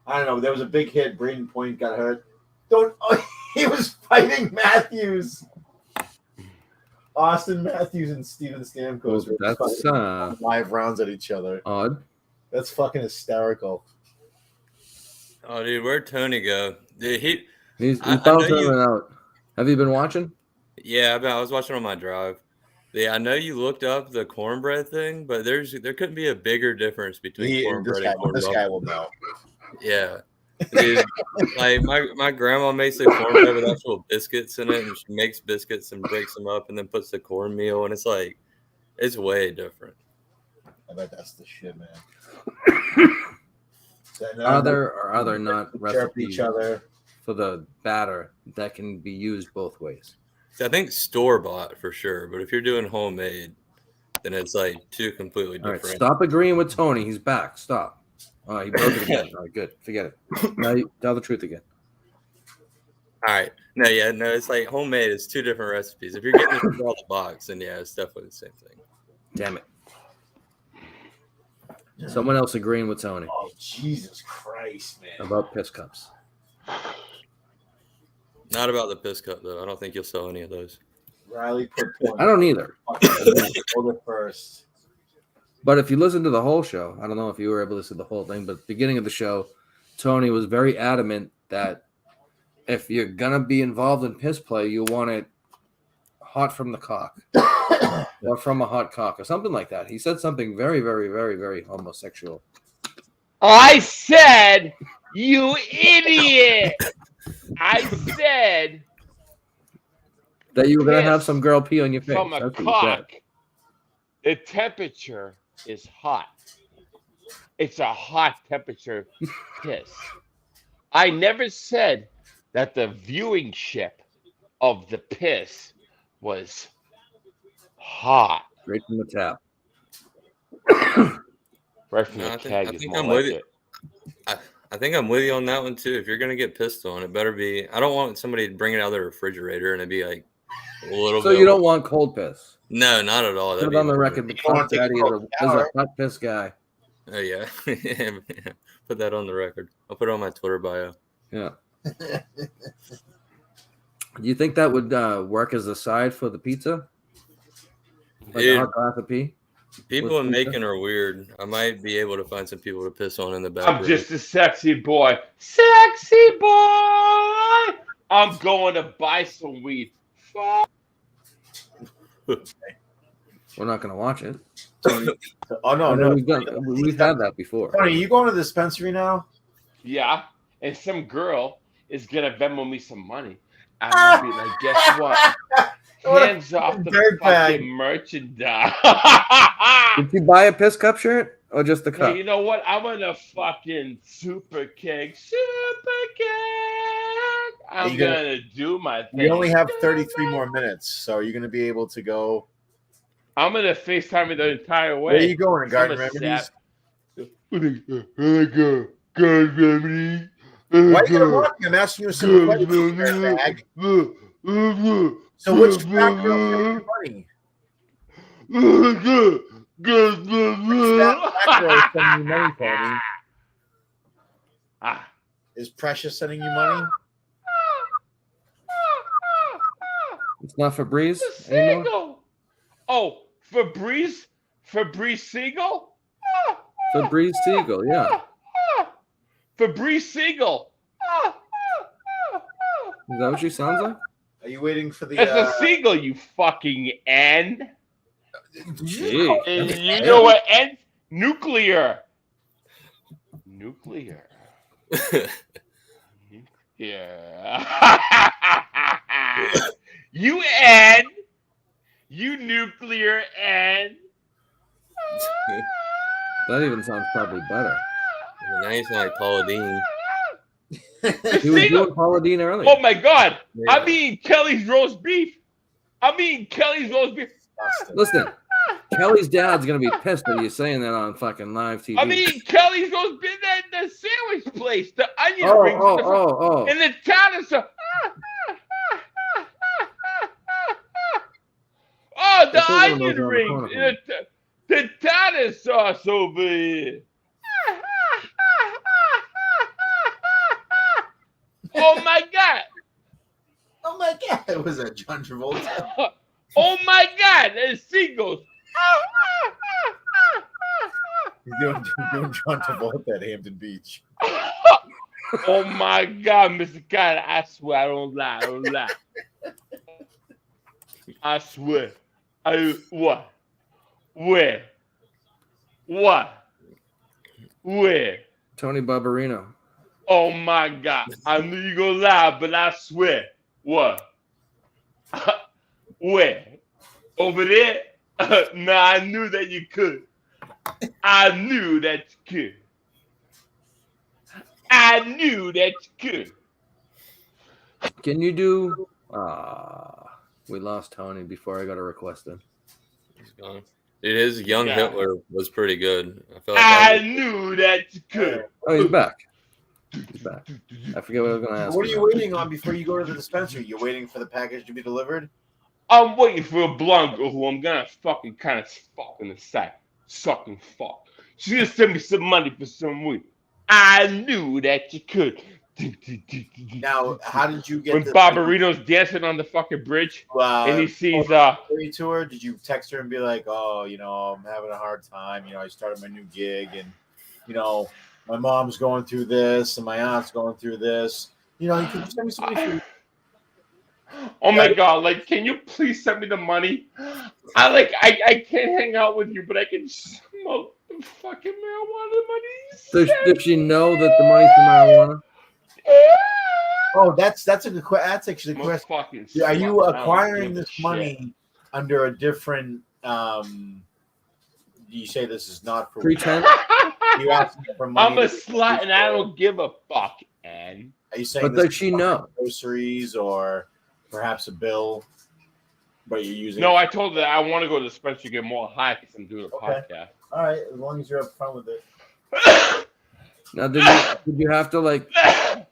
I don't know. There was a big hit. Braden Point got hurt. Don't. Oh, he was fighting Matthews. Austin Matthews and Steven Stamkos were That's fighting live rounds at each other. odd. That's fucking hysterical. Oh, dude, where'd Tony go? Dude, He's I know bouncing you- in and out. Have you been watching? yeah, I was watching on my drive. Yeah, I know you looked up the cornbread thing, but there couldn't be a bigger difference between cornbread and This cornbread. guy will know. Yeah. Dude, like my grandma makes the cornbread with actual biscuits in it, and she makes biscuits and breaks them up and then puts the cornmeal, and it's way different. I bet that's the shit, man. Are there not chirp recipes each other? for the batter that can be used both ways? So I think store bought for sure, but if you're doing homemade, then it's like two completely All right, different. stop agreeing with Tony. He's back. Stop. Oh, he broke it again. All right, good. Forget it. Now you tell the truth again. All right. No, it's like homemade. It's two different recipes. If you're getting it from the box, then yeah, it's definitely the same thing. Damn it. Someone else agreeing with Tony Oh, Jesus Christ, man. about piss cups. Not about the piss cup though. I don't think you'll sell any of those. Riley put point. I don't either. Hold it first. But if you listen to the whole show, I don't know if you were able to listen to the whole thing, but at the beginning of the show, Tony was very adamant that if you're going to be involved in piss play, you want it hot from the cock or from a hot cock or something like that. He said something very, very, very, very homosexual. I said, you idiot! I said That you were going to have piss some girl pee on your face. from a That's what he said. cock. The temperature is hot. It's a hot temperature piss. I never said that the viewing ship of the piss was hot. Straight from the tap. Right from No, the I think- keg I is think more I'm like with you. it. I think I'm with you on that one too. If you're gonna get pissed on, it better be. I don't want somebody to bring it out of the refrigerator and it'd be like a little. So bit. you don't want cold piss. No, not at all. Put That'd it on be the record. The You don't Puff wanna take a Daddy cold is a shower. hot piss guy. Oh yeah, put that on the record. I'll put it on my Twitter bio. Yeah. Do you think that would work as a side for the pizza? Like a Dude, hot glass of pee? people in With pizza? Macon are weird. I might be able to find some people to piss on in the back. I'm room. just a sexy boy. Sexy boy! I'm going to buy some weed. Fuck. We're not going to watch it. Oh no, I know no. we've had that before. Tony, you going to the dispensary now? Yeah, and some girl is gonna Venmo me some money. I'm gonna be like, guess what? What a Hands off the dirtbag. fucking merchandise. Did you buy a piss cup shirt or just the Hey, cup? you know what? I'm gonna fucking super cake. I'm You gonna do my thing. We only have 33 more minutes, so you're going to be able to go. I'm gonna FaceTime you the entire way. Where are you going? To Garden I'm a Remedies? Remedies. Why are you going to walk? I'm asking you a simple question. dirtbag. So which fat girl sent you money? Which fat girl sending you money, Tony? Ah. Is Precious sending you money? It's not Febreze The anymore? Seagull. Oh, Febreze Seagull? Febreze Seagull, yeah. Febreze Seagull. Is that what she sounds like? Are you waiting for the? It's a seagull, you fucking N. Gee, And that's you bad. know what N? Nuclear. Nuclear. Yeah. You N. You nuclear N. That even sounds probably better. Now you sound like Paula Dean. He was doing Paula Dean earlier. Oh my God. Yeah. I'm eating Kelly's roast beef. Listen, Kelly's dad's gonna be pissed that you're saying that on fucking live TV. I'm eating Kelly's roast beef at the sandwich place, the onion oh, rings, oh. and the tartar sauce. Oh, the I thought one of those onion on the rings, corner and the tartar sauce over here. Oh my God. Oh my God! Was that John Travolta? Oh my God, there's seagulls. He's doing John Travolta at Hampton Beach. Oh my God, Mr. Carter, I swear I don't lie. I swear. What? Where? Tony Barbarino. Oh my God. I knew you gonna lie, but I swear. What? Where? Over there? Nah, I knew that you could. I knew that you could. Can you do? We lost Tony before I got a request in. He's gone. Dude, his Young Yeah. Hitler was pretty good. I feel like I that knew that you could. Oh, he's back. He's back. I forget what I was gonna ask. What are him you now. waiting on before you go to the dispensary? You're waiting for the package to be delivered? I'm waiting for a blonde girl who I'm gonna fucking kind of fuck in the sack. Sucking fuck. She's gonna send me some money for some weed. I knew that you could. Now, how did you get when the Barbarino's dancing on the fucking bridge and he sees story to her? Did you text her and be like, "Oh, I'm having a hard time. I started my new gig, and my mom's going through this, and my aunt's going through this. You could send me something." Oh my god! Like, can you please send me the money? I can't hang out with you, but I can smoke the fucking marijuana money. Does she know that the money's for marijuana? Oh, that's a good question. That's actually a question. Fucking Are you slut. I don't acquiring give a this shit. money under a different? You say this is not for Pretend? you asking for money. I'm a slut and I don't give a fuck. And Are you saying But this does she is know? groceries or perhaps a bill? But you're using. no, I told her that I want to go to the dispensary to get more high because I'm doing a Okay. podcast. All right, as long as you're upfront with it. Now, did you have to like? Go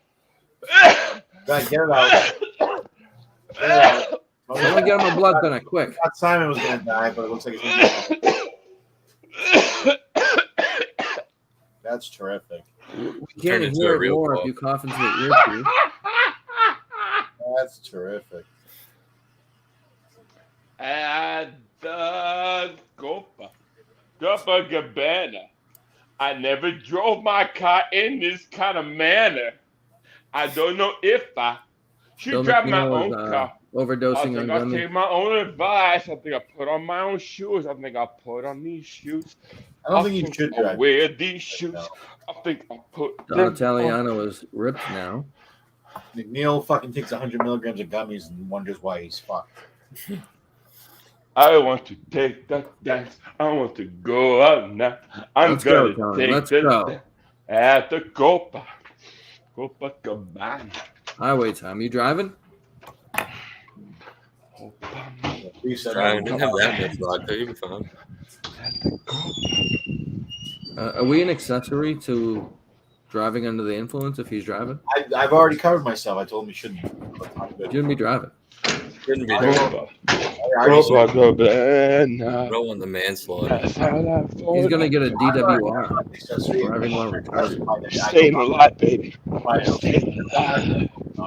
ahead, get it out. Get it out. I want to get him a blood thinner quick. I thought Simon was going to die, but it looks like he's going to die. That's terrific. We Turned can't into hear a it real more if cough. you cough into the earpiece. That's terrific. At the Copacabana, I never drove my car in this kind of manner. I don't know if I should Bill drive my McNeil own is, car. I overdosing think on I'll gummy. take my own advice. I think I'll put on my own shoes. I think I'll put on these shoes. I don't think you should I'll drive. wear these shoes. I think I'll put Don them on. Italiano is ripped now. McNeil fucking takes 100 milligrams of gummies and wonders why he's fucked. I want to take the dance. I want to go out now. I'm Let's go, gonna Tony. take Let's the go. dance at the Copacabana. Highway time. You driving? You said Ryan didn't have that much vodka. You'll be fine. Are we an accessory to driving under the influence if he's driving? I've already covered myself. I told him he shouldn't. You shouldn't be driving. Shouldn't be I doing don't- it. I already said- Copacabana. I don't want the manslaughter. He's gonna get a DWI. accessory. Driving while retarded. Staying alive, baby. Not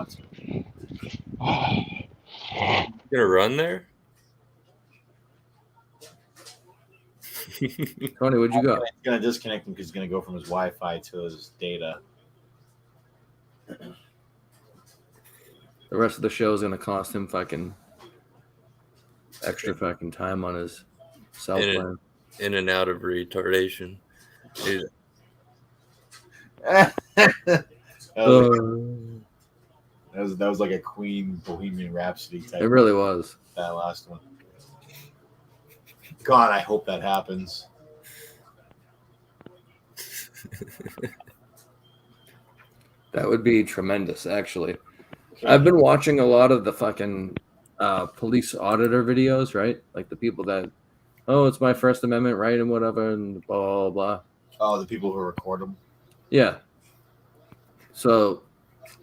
to. You gonna run there? Tony, where'd you go? He's gonna disconnect him because he's gonna go from his Wi-Fi to his data. The rest of the show is gonna cost him fucking extra fucking time on his cell In it. plan. In and out of retardation. Dude, that, It was like a Queen Bohemian Rhapsody type. really was. That last one. God, I hope that happens. That would be tremendous, actually. I've been watching a lot of the fucking police auditor videos, right? Like the people that, oh, it's my First Amendment right and whatever, and blah, blah, blah. Oh, the people who record them. Yeah. So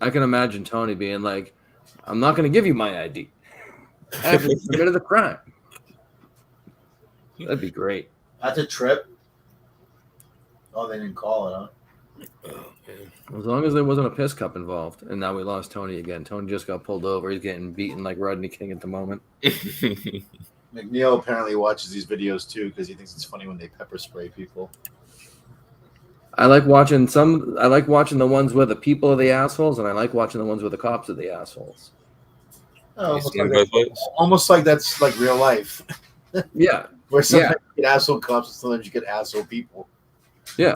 I can imagine Tony being like, I'm not going to give you my ID. I haven't committed the crime. That'd be great. That's a trip. Oh, they didn't call it, huh? oh, man. As long as there wasn't a piss cup involved. And now we lost Tony again. Tony just got pulled over. He's getting beaten like Rodney King at the moment. McNeil apparently watches these videos too because he thinks it's funny when they pepper spray people. I like watching the ones where the people are the assholes, and I like watching the ones where the cops are the assholes. Oh, You seen both ways? almost like that's like real life. Yeah. Where sometimes you get asshole cops and sometimes you get asshole people. Yeah.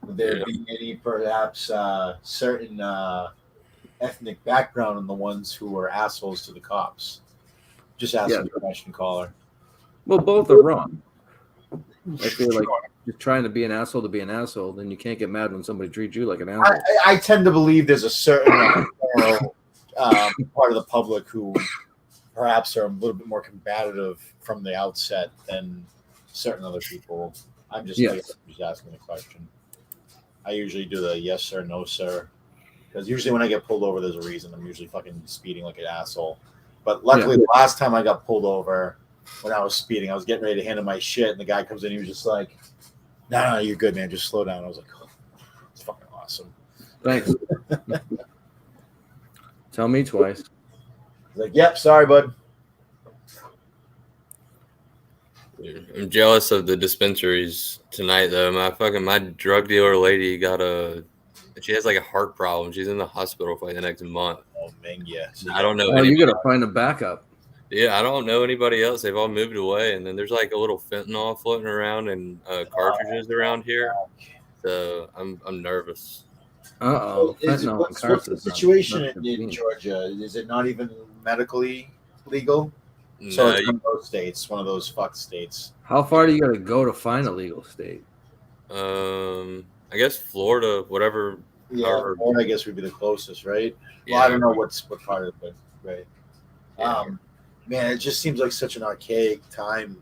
Would there Yeah. be any perhaps certain ethnic background in the ones who were assholes to the cops? Just asking the question, caller. Well, both are wrong. I feel like you're trying to be an asshole to be an asshole, then you can't get mad when somebody treats you like an asshole. I tend to believe there's a certain part of the public who perhaps are a little bit more combative from the outset than certain other people. I'm just, Yes. just asking the question. I usually do the yes sir, no sir, because usually when I get pulled over, there's a reason. I'm usually fucking speeding like an asshole. But luckily, the last time I got pulled over when I was speeding, I was getting ready to hand him my shit, and the guy comes in. He was just like, "No, you're good, man. Just slow down." I was like, "Oh, it's awesome. Thanks. Tell me twice. He's like, yep, sorry, bud. I'm jealous of the dispensaries tonight, though. My drug dealer lady she has like a heart problem. She's in the hospital for like the next month. Oh, man, yes. I don't know. Oh, you gotta find a backup. Yeah, I don't know anybody else. They've all moved away, and then there's like a little fentanyl floating around and cartridges around here. So I'm nervous. Uh-oh. Fentanyl What's and the cartridges. situation Not in convenient. Georgia? Is it not even medically legal? So No, it's one of those states, one of those fucked states. How far do you gotta go to find a legal state? I guess Florida, whatever. Yeah, Harvard. Florida, I guess would be the closest, right? Yeah. Well, I don't know what part of it, right? Yeah. Man, it just seems like such an archaic time,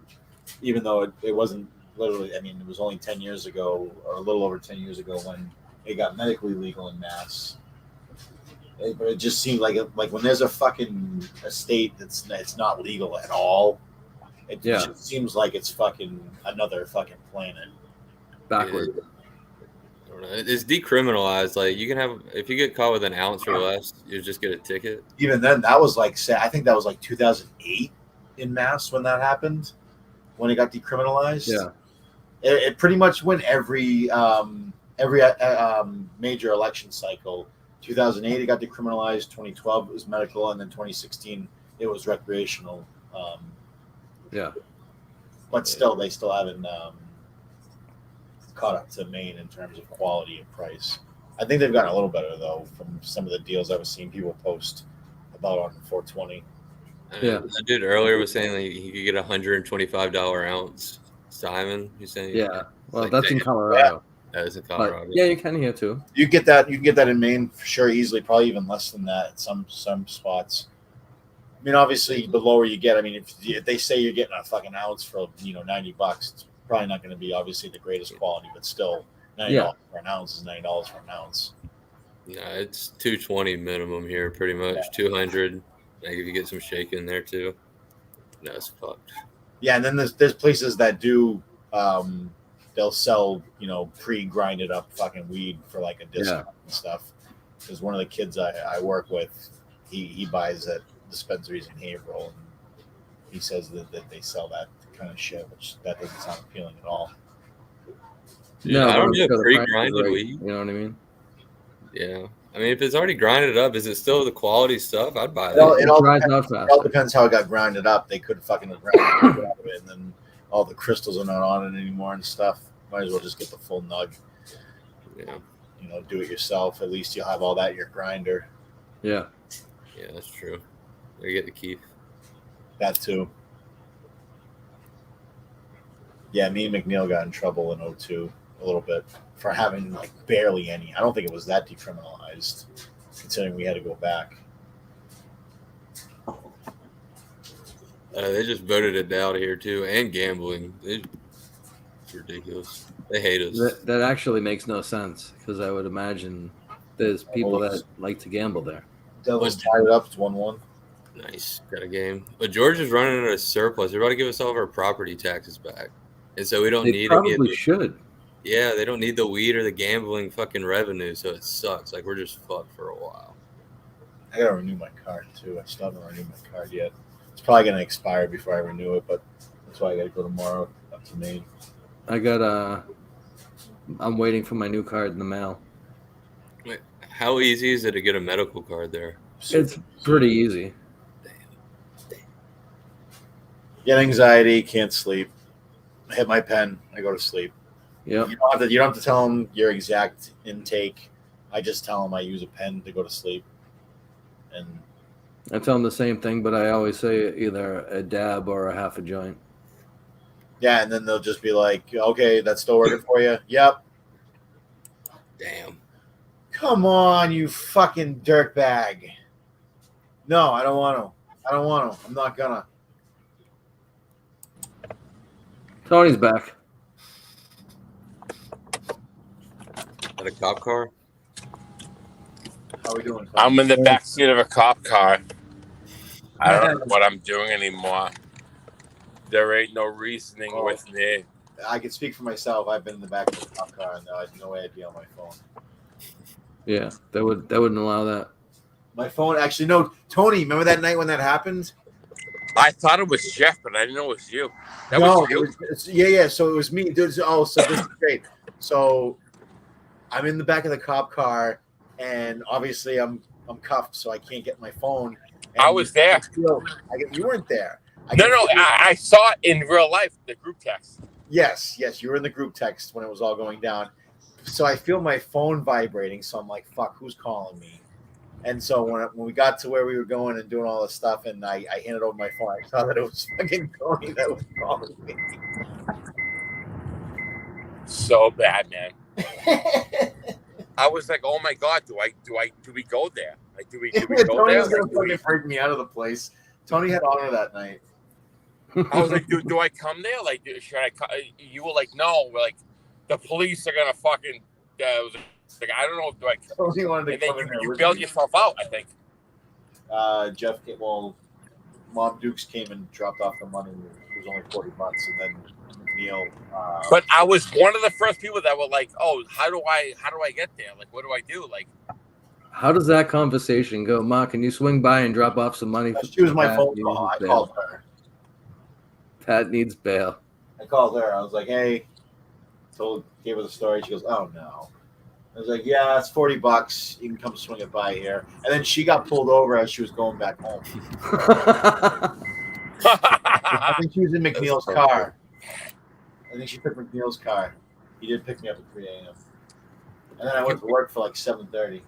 even though it wasn't literally. I mean, it was only 10 years ago, or a little over 10 years ago, when it got medically legal in Mass. But it just seems like when there's a state it's not legal at all. It just seems like it's fucking another fucking planet. Backward. I don't know. It's decriminalized. Like you can have, if you get caught with an ounce or less, you just get a ticket. Even then, that was I think that was like 2008 in Mass when that happened, when it got decriminalized. Yeah. It pretty much went every major election cycle. 2008 it got decriminalized. 2012 it was medical, and then 2016 it was recreational. Yeah. But still, they still haven't caught up to Maine in terms of quality and price. I think they've gotten a little better though from some of the deals I was seeing people post about on 420. Yeah. That dude earlier was saying that he could get $125 ounce. Simon, he's saying. Yeah. Well, like, that's in damn. Colorado. That is in But Colorado. yeah, you can here too. You get that in Maine for sure, easily, probably even less than that at some spots. I mean, obviously, the lower you get, I mean, if they say you're getting a fucking ounce for $90, it's probably not going to be obviously the greatest quality, but still, $90 for an ounce is $90 for an ounce. No, it's $220 minimum here, pretty much. Yeah. 200. Like if you get some shake in there too. No, it's fucked. Yeah, and then there's places that do they'll sell pre-grinded up fucking weed for like a discount and stuff. Because one of the kids I work with, he buys at dispensaries in Haverhill, and he says that they sell that kind of shit, which that doesn't sound appealing at all. Yeah, I don't but do because the price is pre-grinded right, weed. You know what I mean? Yeah. I mean, if it's already grinded up, is it still the quality stuff? I'd buy Well, that. It dries out fast. It all depends how it got grinded up. They could fucking grind it out of it, and then all the crystals are not on it anymore and stuff. Might as well just get the full nug. Yeah. Do it yourself. At least you'll have all that in your grinder. Yeah. Yeah, that's true. You get the key. That too. Yeah, me and McNeil got in trouble in 2002 a little bit for having like barely any. I don't think it was that decriminalized, considering we had to go back. They just voted it down here too, and gambling. It's ridiculous. They hate us. That actually makes no sense because I would imagine there's people that like to gamble there. Devils tied it up. It's 1-1. Nice, got a game. But Georgia's running at a surplus. They're about to give us all of our property taxes back, and so we don't They need probably should. Yeah, they don't need the weed or the gambling fucking revenue, so it sucks. Like we're just fucked for a while. I gotta renew my card too. I still haven't renewed my card yet. It's probably gonna expire before I renew it, but that's why I gotta go tomorrow up to Maine. I'm waiting for my new card in the mail. Wait, how easy is it to get a medical card there? It's pretty easy. Get anxiety, can't sleep. I hit my pen, I go to sleep. Yep. You don't have to tell them your exact intake. I just tell them I use a pen to go to sleep. And I tell them the same thing, but I always say either a dab or a half a joint. yeah, and then they'll just be like, okay, that's still working for you? Yep. Damn. Come on, you fucking dirtbag. No, I don't want to. I'm not gonna. Tony's back. Got a cop car? How are we doing? I'm in the backseat of a cop car. I don't know what I'm doing anymore. There ain't no reasoning with me. I can speak for myself. I've been in the back of a cop car and I had no way I'd be on my phone. Yeah, they wouldn't allow that. My phone actually no. Tony, remember that night when that happened? I thought it was Jeff, but I didn't know it was you. That No, was you. yeah. So it was me, dude. So this is great. So I'm in the back of the cop car, and obviously I'm cuffed, so I can't get my phone. And I was there. You weren't there. No, I saw it in real life. The group text. Yes, you were in the group text when it was all going down. So I feel my phone vibrating. So I'm like, "Fuck, who's calling me?" And so when we got to where we were going and doing all this stuff, and I handed over my phone, I saw that it was fucking Tony that was calling me. So bad, man. I was like, "Oh my god, do we go there? Like, do we go there?" Tony's gonna Like, fucking freak me out of the place. Tony had honor that night. I was like, "Do I come there? Like, should I?" You were like, "No." We're like, the police are gonna fucking. I was like, I don't know. Do I? Tony wanted to And then come in there you with bailed me. yourself out, I think. Jeff came. Well, Mom Dukes came and dropped off the money. It was only $40, and then McNeil. But I was one of the first people that were like, "Oh, how do I get there? Like, what do I do?" Like, How does that conversation go, Ma? Can you swing by and drop off some money? She was my Pat phone needs call. I bail. called her. Pat needs bail. I called her. I was like, "Hey," gave her the story. She goes, "Oh no." I was like, "Yeah, it's $40. You can come swing it by here." And then she got pulled over as she was going back home. I think she was in McNeil's so car. I think she took McNeil's car. He did pick me up at 3 a.m. And then I went to work for like 7:30.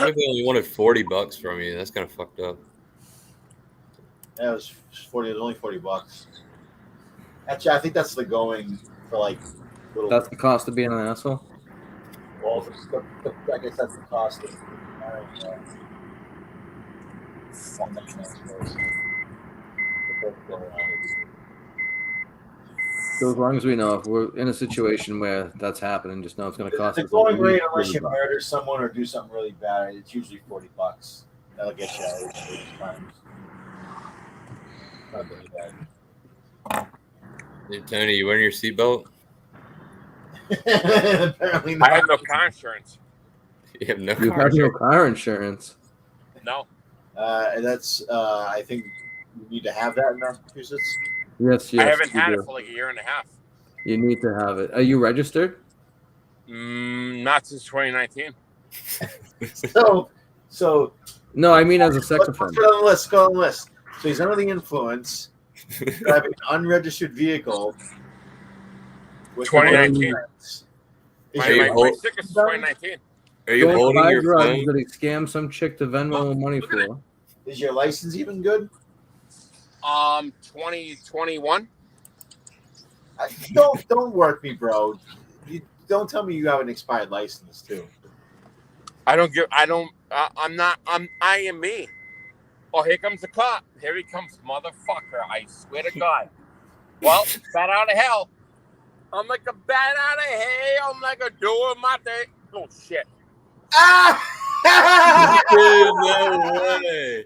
Maybe they only wanted $40 from you. That's kind of fucked up. Yeah, it was 40. It was only $40. Actually, I think that's the going for like little. That's the cost of being an asshole. Well, I guess that's the cost of marrying. So as long as we know, if we're in a situation where that's happening, just know it's going to cost The us. going at rate, least unless you $40. murder someone or do something really bad, it's usually $40. That'll get you out of times. Not really bad. Hey, Tony, you wearing your seatbelt? Apparently I not. have no car insurance. You have no You car. have no car insurance. No. And that's, I think you need to have that in Massachusetts. Yes, I yes. haven't you had do. it for like a year and a half. You need to have it. Are you registered? Not since 2019. So No, I mean as a sex let's offender. go on the list. Go on the list. So he's under the influence, driving an unregistered vehicle. With 2019. Is Are you your, My hold- sickness is 2019. Are you Don't holding buy your drugs phone? that he scammed some chick to Venmo money for. is your license even good? 2021. Don't work me, bro. You don't tell me you have an expired license too. I'm me. Oh, here comes the cop. Here he comes, motherfucker. I swear to God. Well, bat out of hell. I'm like a bat out of hell. I'm like a doing my thing. Oh, shit. Dude, no way.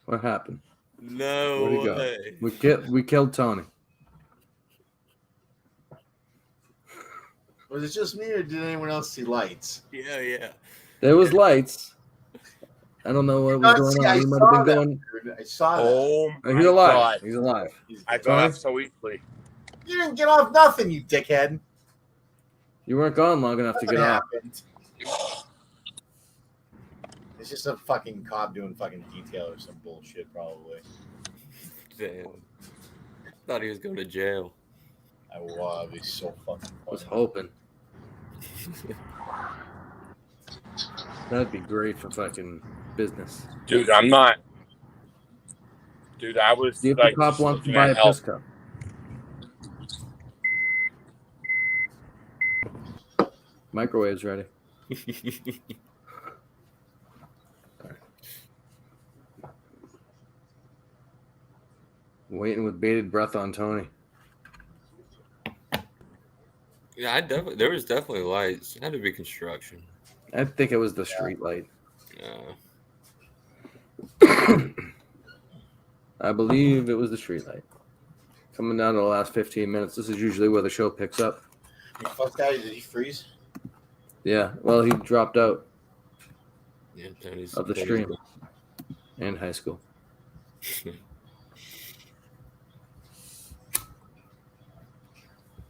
What happened? No Where'd he go? way. We killed Tony. Was it just me, or did anyone else see lights? Yeah. There was lights. I don't know what was going on. He might have been going. I saw that. Oh, my He's alive. God. He's alive. I got off so easily. You didn't get off nothing, you dickhead. You weren't gone long enough to get Nothing off. happened. It's just a fucking cop doing fucking detail or some bullshit, probably. Damn. Thought he was going to jail. I was. He's so fucking I was funny. hoping. That'd be great for fucking business. Dude, I'm not. Dude, I was See if like, the cop wants to looking buy at a help. piss cup. Microwave's ready. Waiting with bated breath on Tony. Yeah, there was definitely lights. It had to be construction. I think it was the street light. I believe it was the street light. Coming down to the last 15 minutes. This is usually where the show picks up. You fuck guy, did he freeze? Yeah, well, he dropped out Yeah, Tony's of the stream in high school.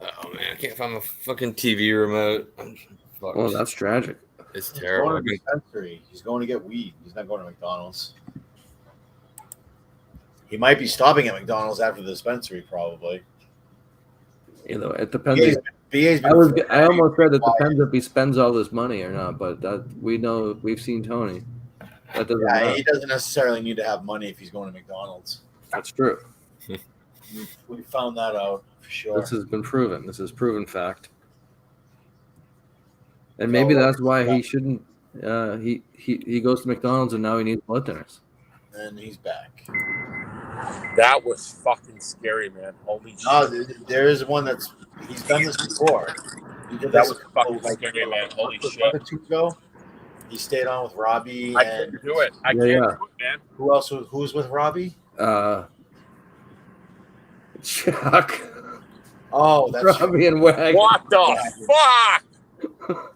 Oh man, I can't find my fucking TV remote. I'm fucked. Well, that's tragic. It's He's terrible. going to dispensary. He's going to get weed. He's not going to McDonald's. He might be stopping at McDonald's after the dispensary, probably. You know, it depends. BA's I almost said it depends if he spends all this money or not, but that we've seen Tony. That doesn't Yeah, matter. he doesn't necessarily need to have money if he's going to McDonald's. That's true. We found that out for sure. This has been proven. This is proven fact. And maybe that's why he shouldn't. He goes to McDonald's and now he needs blood thinners. And he's back. That was fucking scary, man. Holy shit. No, there is one he's done this before. He did That this was fucking scary, man. Holy shit. A month or two ago. He stayed on with Robbie. I And can't do it. I can't Yeah. do it, man. who else? Who's with Robbie? Chuck, Oh, that's Robbie, and Wag. What the fuck?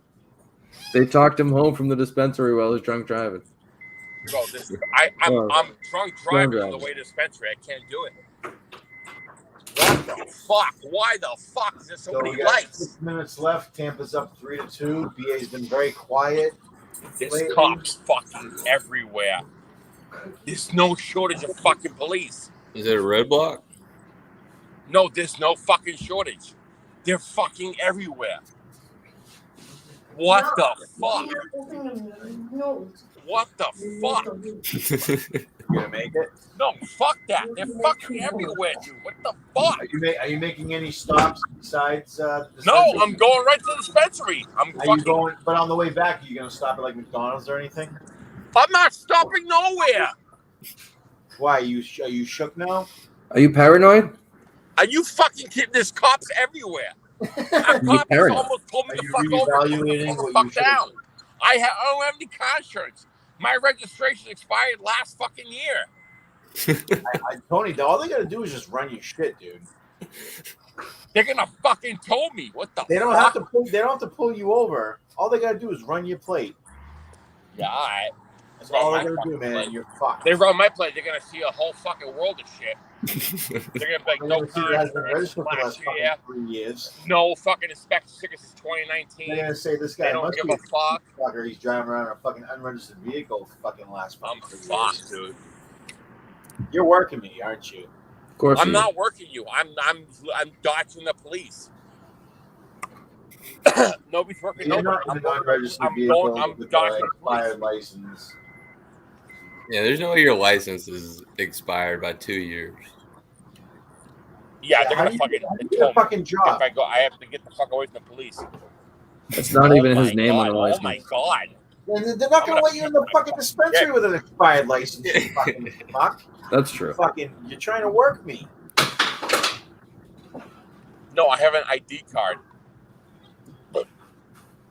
They talked him home from the dispensary while he was drunk driving. Bro, I'm drunk driving on the driving. way to dispensary. I can't do it. What the fuck? Why the fuck is there so So many we got lights? 6 minutes left. Tampa's up 3-2. BA's been very quiet. There's cops fucking everywhere. There's no shortage of fucking police. Is it a roadblock? No, there's no fucking shortage. They're fucking everywhere. What the fuck? What the fuck? You gonna make it? No, fuck that. They're fucking everywhere, dude. What the fuck? Are you making any stops besides? No, dispensary? I'm going right to the dispensary. I'm Are you going? But on the way back, are you gonna stop at like McDonald's or anything? I'm not stopping nowhere. Why are you shook now? Are you paranoid? Are you fucking kidding? There's cops everywhere. A cop just paranoid. almost told me Are to you fuck over. reevaluating Put the what fuck you should down. I don't have any car insurance. My registration expired last fucking year. Tony, all they gotta do is just run your shit, dude. They're gonna fucking tow me. What the? They don't fuck? have to pull you over. All they gotta do is run your plate. Yeah, all right. That's all Run they're my gonna do, fucking man. plate. And you're fucked. They run my plate. They're gonna see a whole fucking world of shit. They're gonna be like, They're no gonna see car it hasn't been insurance registered for the last last fucking year. 3 years. No fucking inspection stickers since They're 2019. gonna say this They guy don't must give be a fuck. fucker. He's driving around in a fucking unregistered vehicle for fucking last I'm fucking 3 fucked, years. dude. You're working me, aren't you? Of course. I'm he not working you. I'm dodging the police. Nobody's working. You're Nobody. not in an unregistered I'm vehicle going- I'm with dodging an the police. expired license. Yeah, there's no way your license is expired by 2 years. Yeah, they're how gonna do you fucking do your tow me. fucking If job? I go, I have to get the fuck away from the police. It's not even Oh his my name on God, the Oh license. my god. They're not gonna let you in the fucking dispensary with an expired license. You fucking fuck. That's true. Fucking, you're trying to work me. No, I have an ID card.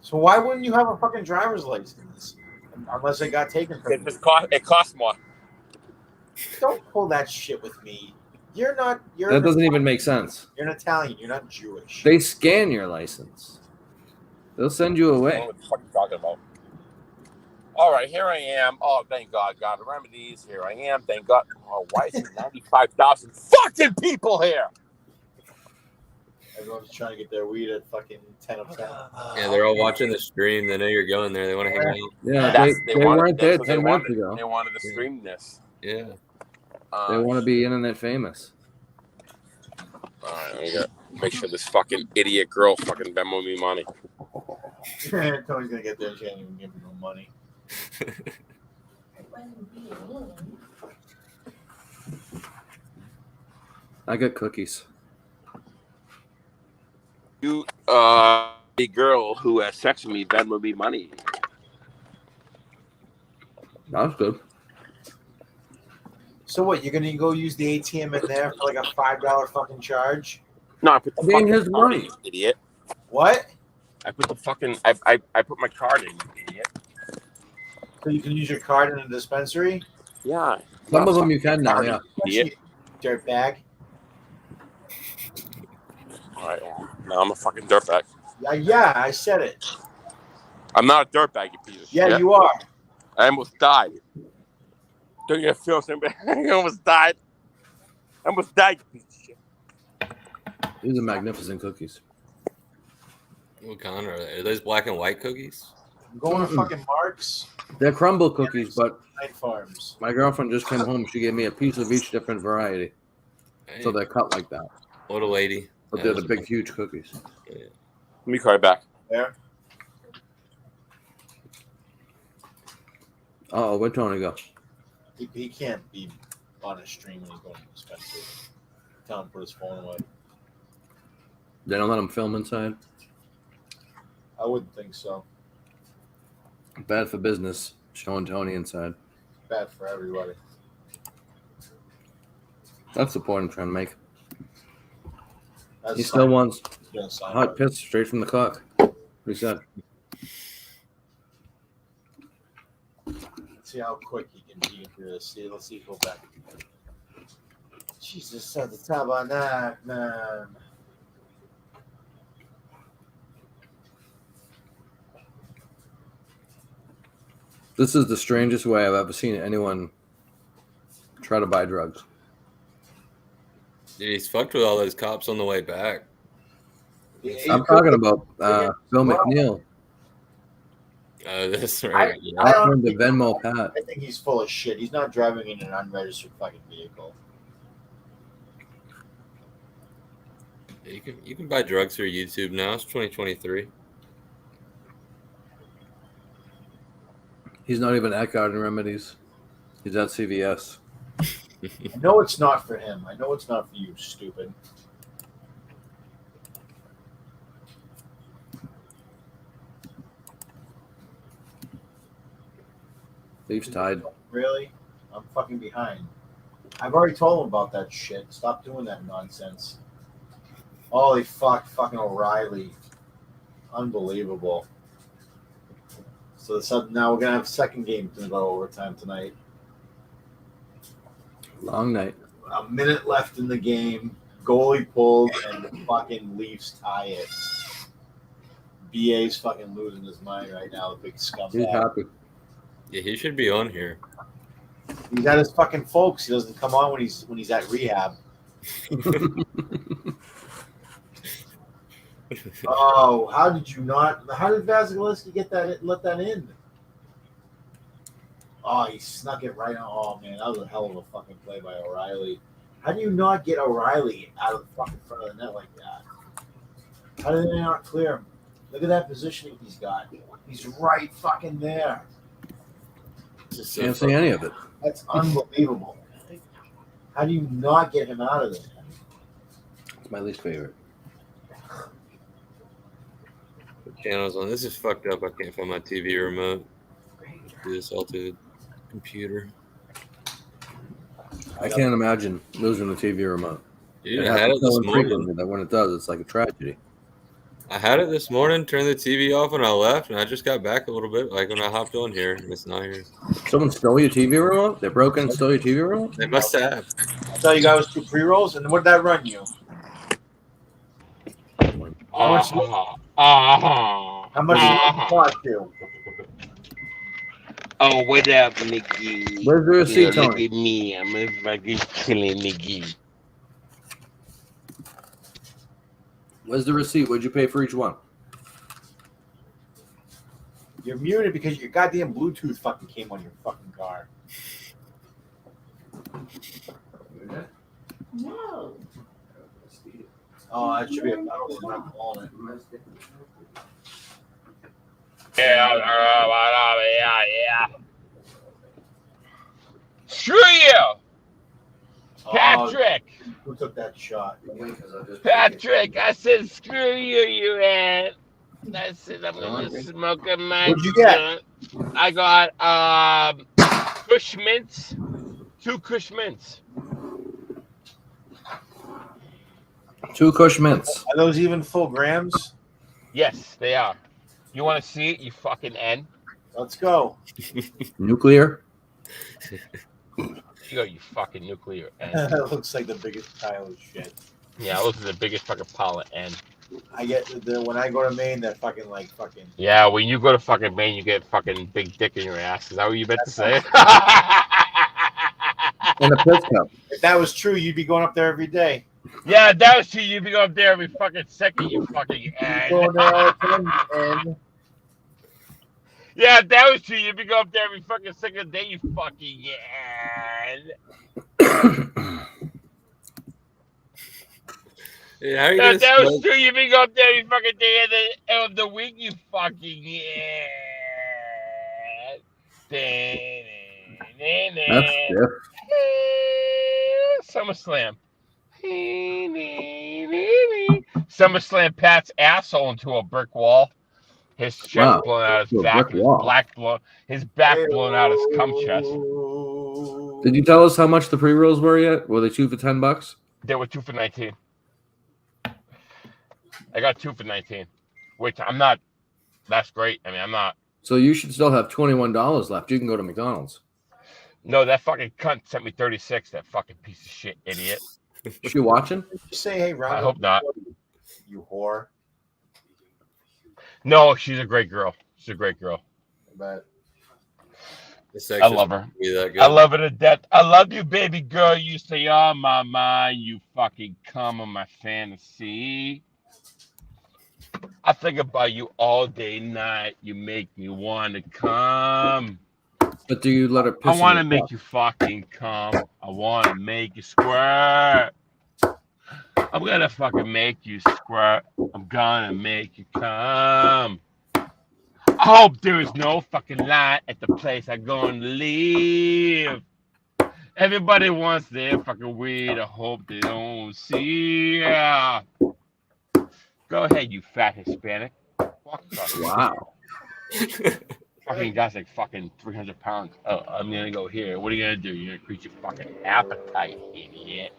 So why wouldn't you have a fucking driver's license? Unless it got taken from you. It costs more. Don't pull that shit with me. You're not. That doesn't even make sense. You're an Italian. You're not Jewish. They scan your license. They'll send you I don't know away. what the fuck you're talking about. All right, here I am. Oh, thank God. God, remedies. Here I am. Thank God. Oh, why is there 95,000 fucking people here? Everyone's trying to get their weed at fucking 10 of 10. Yeah, they're all watching the stream. They know you're going there. They want to hang out. Yeah, That's- they weren't there that's what 10 minutes wanted. ago. They wanted to stream this. Yeah. They want to be internet famous. All right, let me make sure this fucking idiot girl fucking Venmo me money. Tony's gonna get there and she ain't even give me no money. I got cookies. You, a girl who has sex with me Venmo me money. That was good. So what? You're gonna go use the ATM in there for like a $5 fucking charge? No, I put the I mean, fucking his card money. in, you idiot. What? I put the fucking I put my card in, you idiot. So you can use your card in a dispensary? Yeah. Some of them you can now, yeah. Idiot. Dirtbag. All right. Well, now I'm a fucking dirtbag. Yeah, I said it. I'm not a dirtbag, you piece of Yeah, shit. you are. I almost died. Don't you feel something? I almost died. I almost died, you piece of shit. These are magnificent cookies. What kind are they? Are those black and white cookies? I'm going to Mm-mm. fucking Mark's. They're crumble cookies, but Night Farms. my girlfriend just came home. She gave me a piece of each different variety. Hey, So they're cut like that. what a lady. But they're the big, huge cookies. Let me call you back. There. Oh, where'd Tony go? He can't be on a stream when he's going to the dispensary. Tell him to put his phone away. They don't let him film inside. I wouldn't think so. Bad for business, showing Tony inside. Bad for everybody. That's the point I'm trying to make. That's He still wants gonna sign hot up. piss straight from the cock. What he said. See how quick he can be through this. See, let's see if he'll back. Jesus, at the top on that, man. This is the strangest way I've ever seen anyone try to buy drugs. Dude, he's fucked with all those cops on the way back. I'm talking about Bill McNeil. Oh, that's right. Yeah. I don't Offering to think- Venmo Pat. I think he's full of shit. He's not driving in an unregistered fucking vehicle. You can buy drugs through YouTube now. It's 2023. He's not even at Garden Remedies. He's at CVS. I know it's not for him. I know it's not for you, stupid. Leaf's tied. Really? I'm fucking behind. I've already told him about that shit. Stop doing that nonsense. Holy fuck, fucking O'Reilly. Unbelievable. So now we're gonna have a second game to go overtime tonight. Long night. A minute left in the game. Goalie pulled and the fucking Leafs tie it. BA's fucking losing his mind right now, the big He's scumbag. happy. Yeah, he should be on here. He's at his fucking folks. He doesn't come on when he's at rehab. Oh, how did Vasilevsky get that? Let that in? Oh, he snuck it right on. Oh man, that was a hell of a fucking play by O'Reilly. How do you not get O'Reilly out of the fucking front of the net like that? How did they not clear him? Look at that positioning he's got. He's right fucking there. Can't see any of it. That's unbelievable. How do you not get him out of there? It's my least favorite. What channel's on? This is fucked up. I can't find my TV remote. Do this all to the computer. I can't imagine losing the TV remote. Dude, It I had it happens so this morning. infrequently that when it does, it's like a tragedy. I had it this morning, turned the TV off, and I left, and I just got back a little bit, like when I hopped on here, and it's not here. Someone stole your TV remote? They broke in and stole your TV remote? They must have. I thought you guys 2 pre-rolls, and what did that run you? How much? How much did it cost you? Oh, what up, Mickey? Where's the receipt, Look Tony? at me. I'm a fucking killing Mickey. Where's the receipt? What'd you pay for each one? You're muted because your goddamn Bluetooth fucking came on your fucking car. No. Oh, that should be a pedal. I'm not calling it. Yeah. Screw you, Patrick. Who took that shot? Patrick, I said screw you, you ass. I said I'm gonna smoke a my. What'd you get? I got Kush mints, 2 Kush mints. 2 Kush mints. Are those even full grams? Yes, they are. You want to see it? You fucking N. Let's go. Nuclear? You go, you fucking nuclear N. That looks like the biggest pile of shit. Yeah, those are the biggest fucking pile of N. I get when I go to Maine, they're fucking. Yeah, when you go to fucking Maine, you get fucking big dick in your ass. Is that what you meant to say? And a piss cup. If that was true, you'd be going up there every day. Yeah, that was true. You'd be going up there every fucking second, you fucking ass. Going there all the time, and Yeah, that was true. You'd be going up there every fucking second day, you fucking ass. Yeah, how you Yeah, gonna that was smoke? true. You'd be going up there every fucking day of the week, you fucking ass. That's stiff. SummerSlam. SummerSlam Pat's asshole into a brick wall. His chest Wow. blown out his To a back. brick wall. His back blown out his cum chest. Did you tell us how much the pre-rolls were yet? Were they 2 for $10? They were 2 for 19. I got 2 for 19, which I'm not. That's great. I mean, I'm not. So you should still have $21 left. You can go to McDonald's. No, that fucking cunt sent me 36. That fucking piece of shit idiot. Is she watching? you say, "Hey, round I up, hope not. you whore." No, she's a great girl. She's a great girl. But The sex I is love her. be that good. I love her to death. I love you, baby girl. You stay on my mind. You fucking come on my fantasy. I think about you all day, night. You make me want to come. But do you let her piss I in want to your make cup? you fucking come. I want to make you squirt. I'm going to fucking make you squirt. I'm going to make you come. I hope there is no fucking light at the place I'm going to leave. Everybody wants their fucking weed. I hope they don't see ya. Go ahead, you fat Hispanic. Fuck off. Wow. Fucking guy's like fucking 300 pounds. Oh, I'm gonna go here. What are you gonna do? You're gonna increase your fucking appetite, idiot.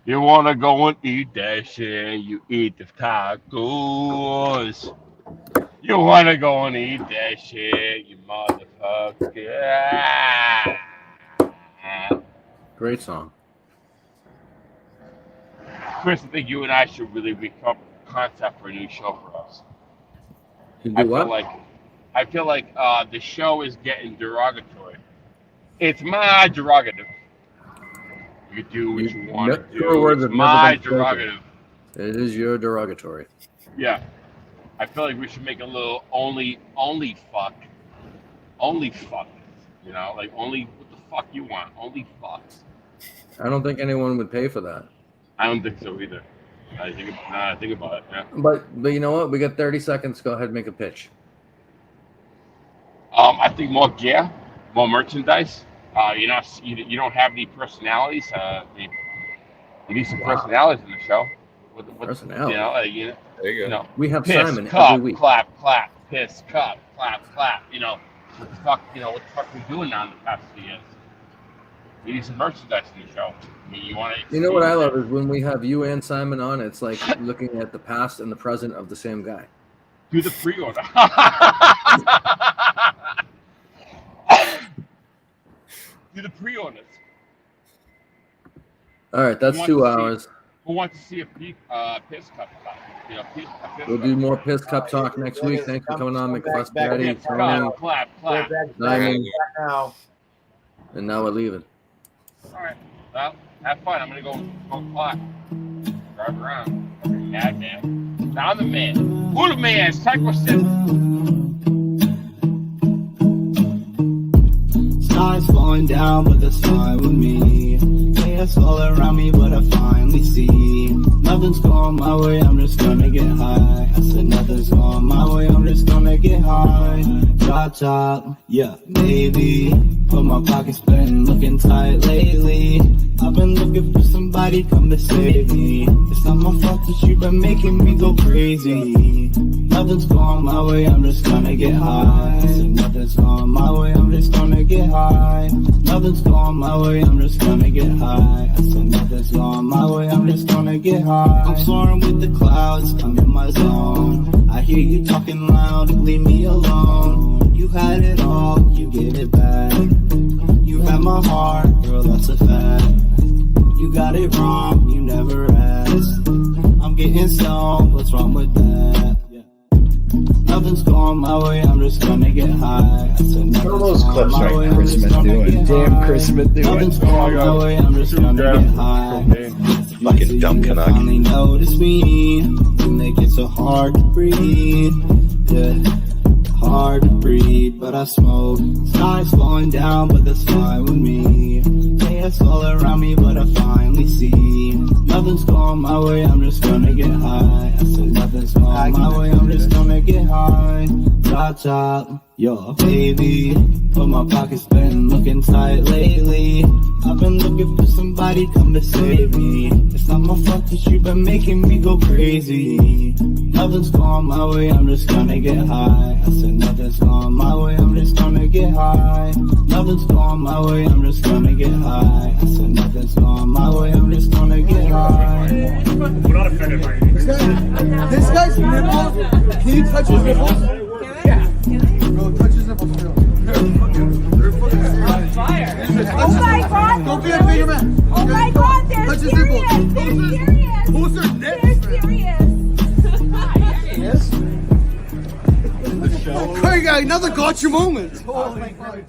You wanna go and eat that shit? You eat the tacos. You wanna go and eat that shit? You motherfucker. Great song. Chris, I think you and I should really become a concept for a new show for us. You I do feel what? like the show is getting derogatory. It's my derogative. You do what you want to Your do. words It's have never my been spoken. derogative. It is your derogatory. Yeah. I feel like we should make a little only fuck. Only fuck. You know, like only what the fuck you want. Only fucks. I don't think anyone would pay for that. I don't think so either. I think about it. Yeah. But you know what? We got 30 seconds. Go ahead and make a pitch. I think more gear, more merchandise. You don't have any personalities. You need some Wow. personalities in the show. Personality. You know, There you go. We have piss, Simon cup, every week. clap, clap, piss, cup, clap, clap. You know, what the fuck we doing now in the past few years? You need some merchandise in the show. I mean, you want to. You know what I love is when we have you and Simon on, it's like looking at the past and the present of the same guy. Do the pre-order. Do the pre-orders. All right, that's want 2 to see- hours. Who wants to see a piss cup? You know, a piss We'll cup. do more piss cup talk next week. Thanks for coming on, McFuss Daddy, Piss Tony, cup, clap, clap. Simon, now. and now we're leaving. All right. Well, have fun. I'm gonna go smoke pot. Drive around. Fucking madman. Now I'm the man. Who the man? Psycho Sim. Stars falling down, but that's fine with me. Chaos all around me, but I finally see nothing's going my way, I'm just gonna get high. I said nothing's going my way, I'm just gonna get high. Drop top, yeah, maybe. But my pocket's been looking tight lately. I've been looking for somebody come to save me. It's not my fault that you've been making me go crazy. Nothing's going my way, I'm just gonna get high. I said nothing's going my way, I'm just gonna get high. Nothing's going my way, I'm just gonna get high. I said nothing's going my way, I'm just gonna get high. I'm soaring with the clouds, I'm in my zone. I hear you talking loud, leave me alone. You had it all, you gave it back. You had my heart, girl, that's a fact. You got it wrong, you never asked. I'm getting getting stoned. What's wrong with that? Nothing's going my way, I'm just gonna get high. I said nothing's What are those going clips my right way, I'm Chris just Smith gonna doing? get Damn high. Chris Smith doing. Nothing's going my way, I'm just gonna get high. Fucking dumb Canuck. Finally notice me. You make it so hard to breathe. Yeah, hard to breathe, but I smoke. Sky's falling down, but that's fine with me. Chaos all around me, but I finally see. Nothing's going my way, I'm just gonna get high. I said nothing's going my way, I'm just gonna get high. Chop chop, yo baby. But my pocket's been looking tight lately. I've been looking for somebody come to save me. It's not my fault that you've been making me go crazy. Nothing's going my way, I'm just gonna get high. I said nothing's going my way, I'm just gonna get high. Nothing's going my way, I'm just gonna get high. I said nothing's going my way, I'm just gonna get high. We're not offended by it. This guy's nipples. Can you touch his nipples? Yeah. Bro, touch his nipples. Oh my god! Go be a bigger man. Oh my god, they're Touch his serious! nipples. They're serious! Who's their nips? They're serious! Yes. Craig, another gotcha moment. Oh my god.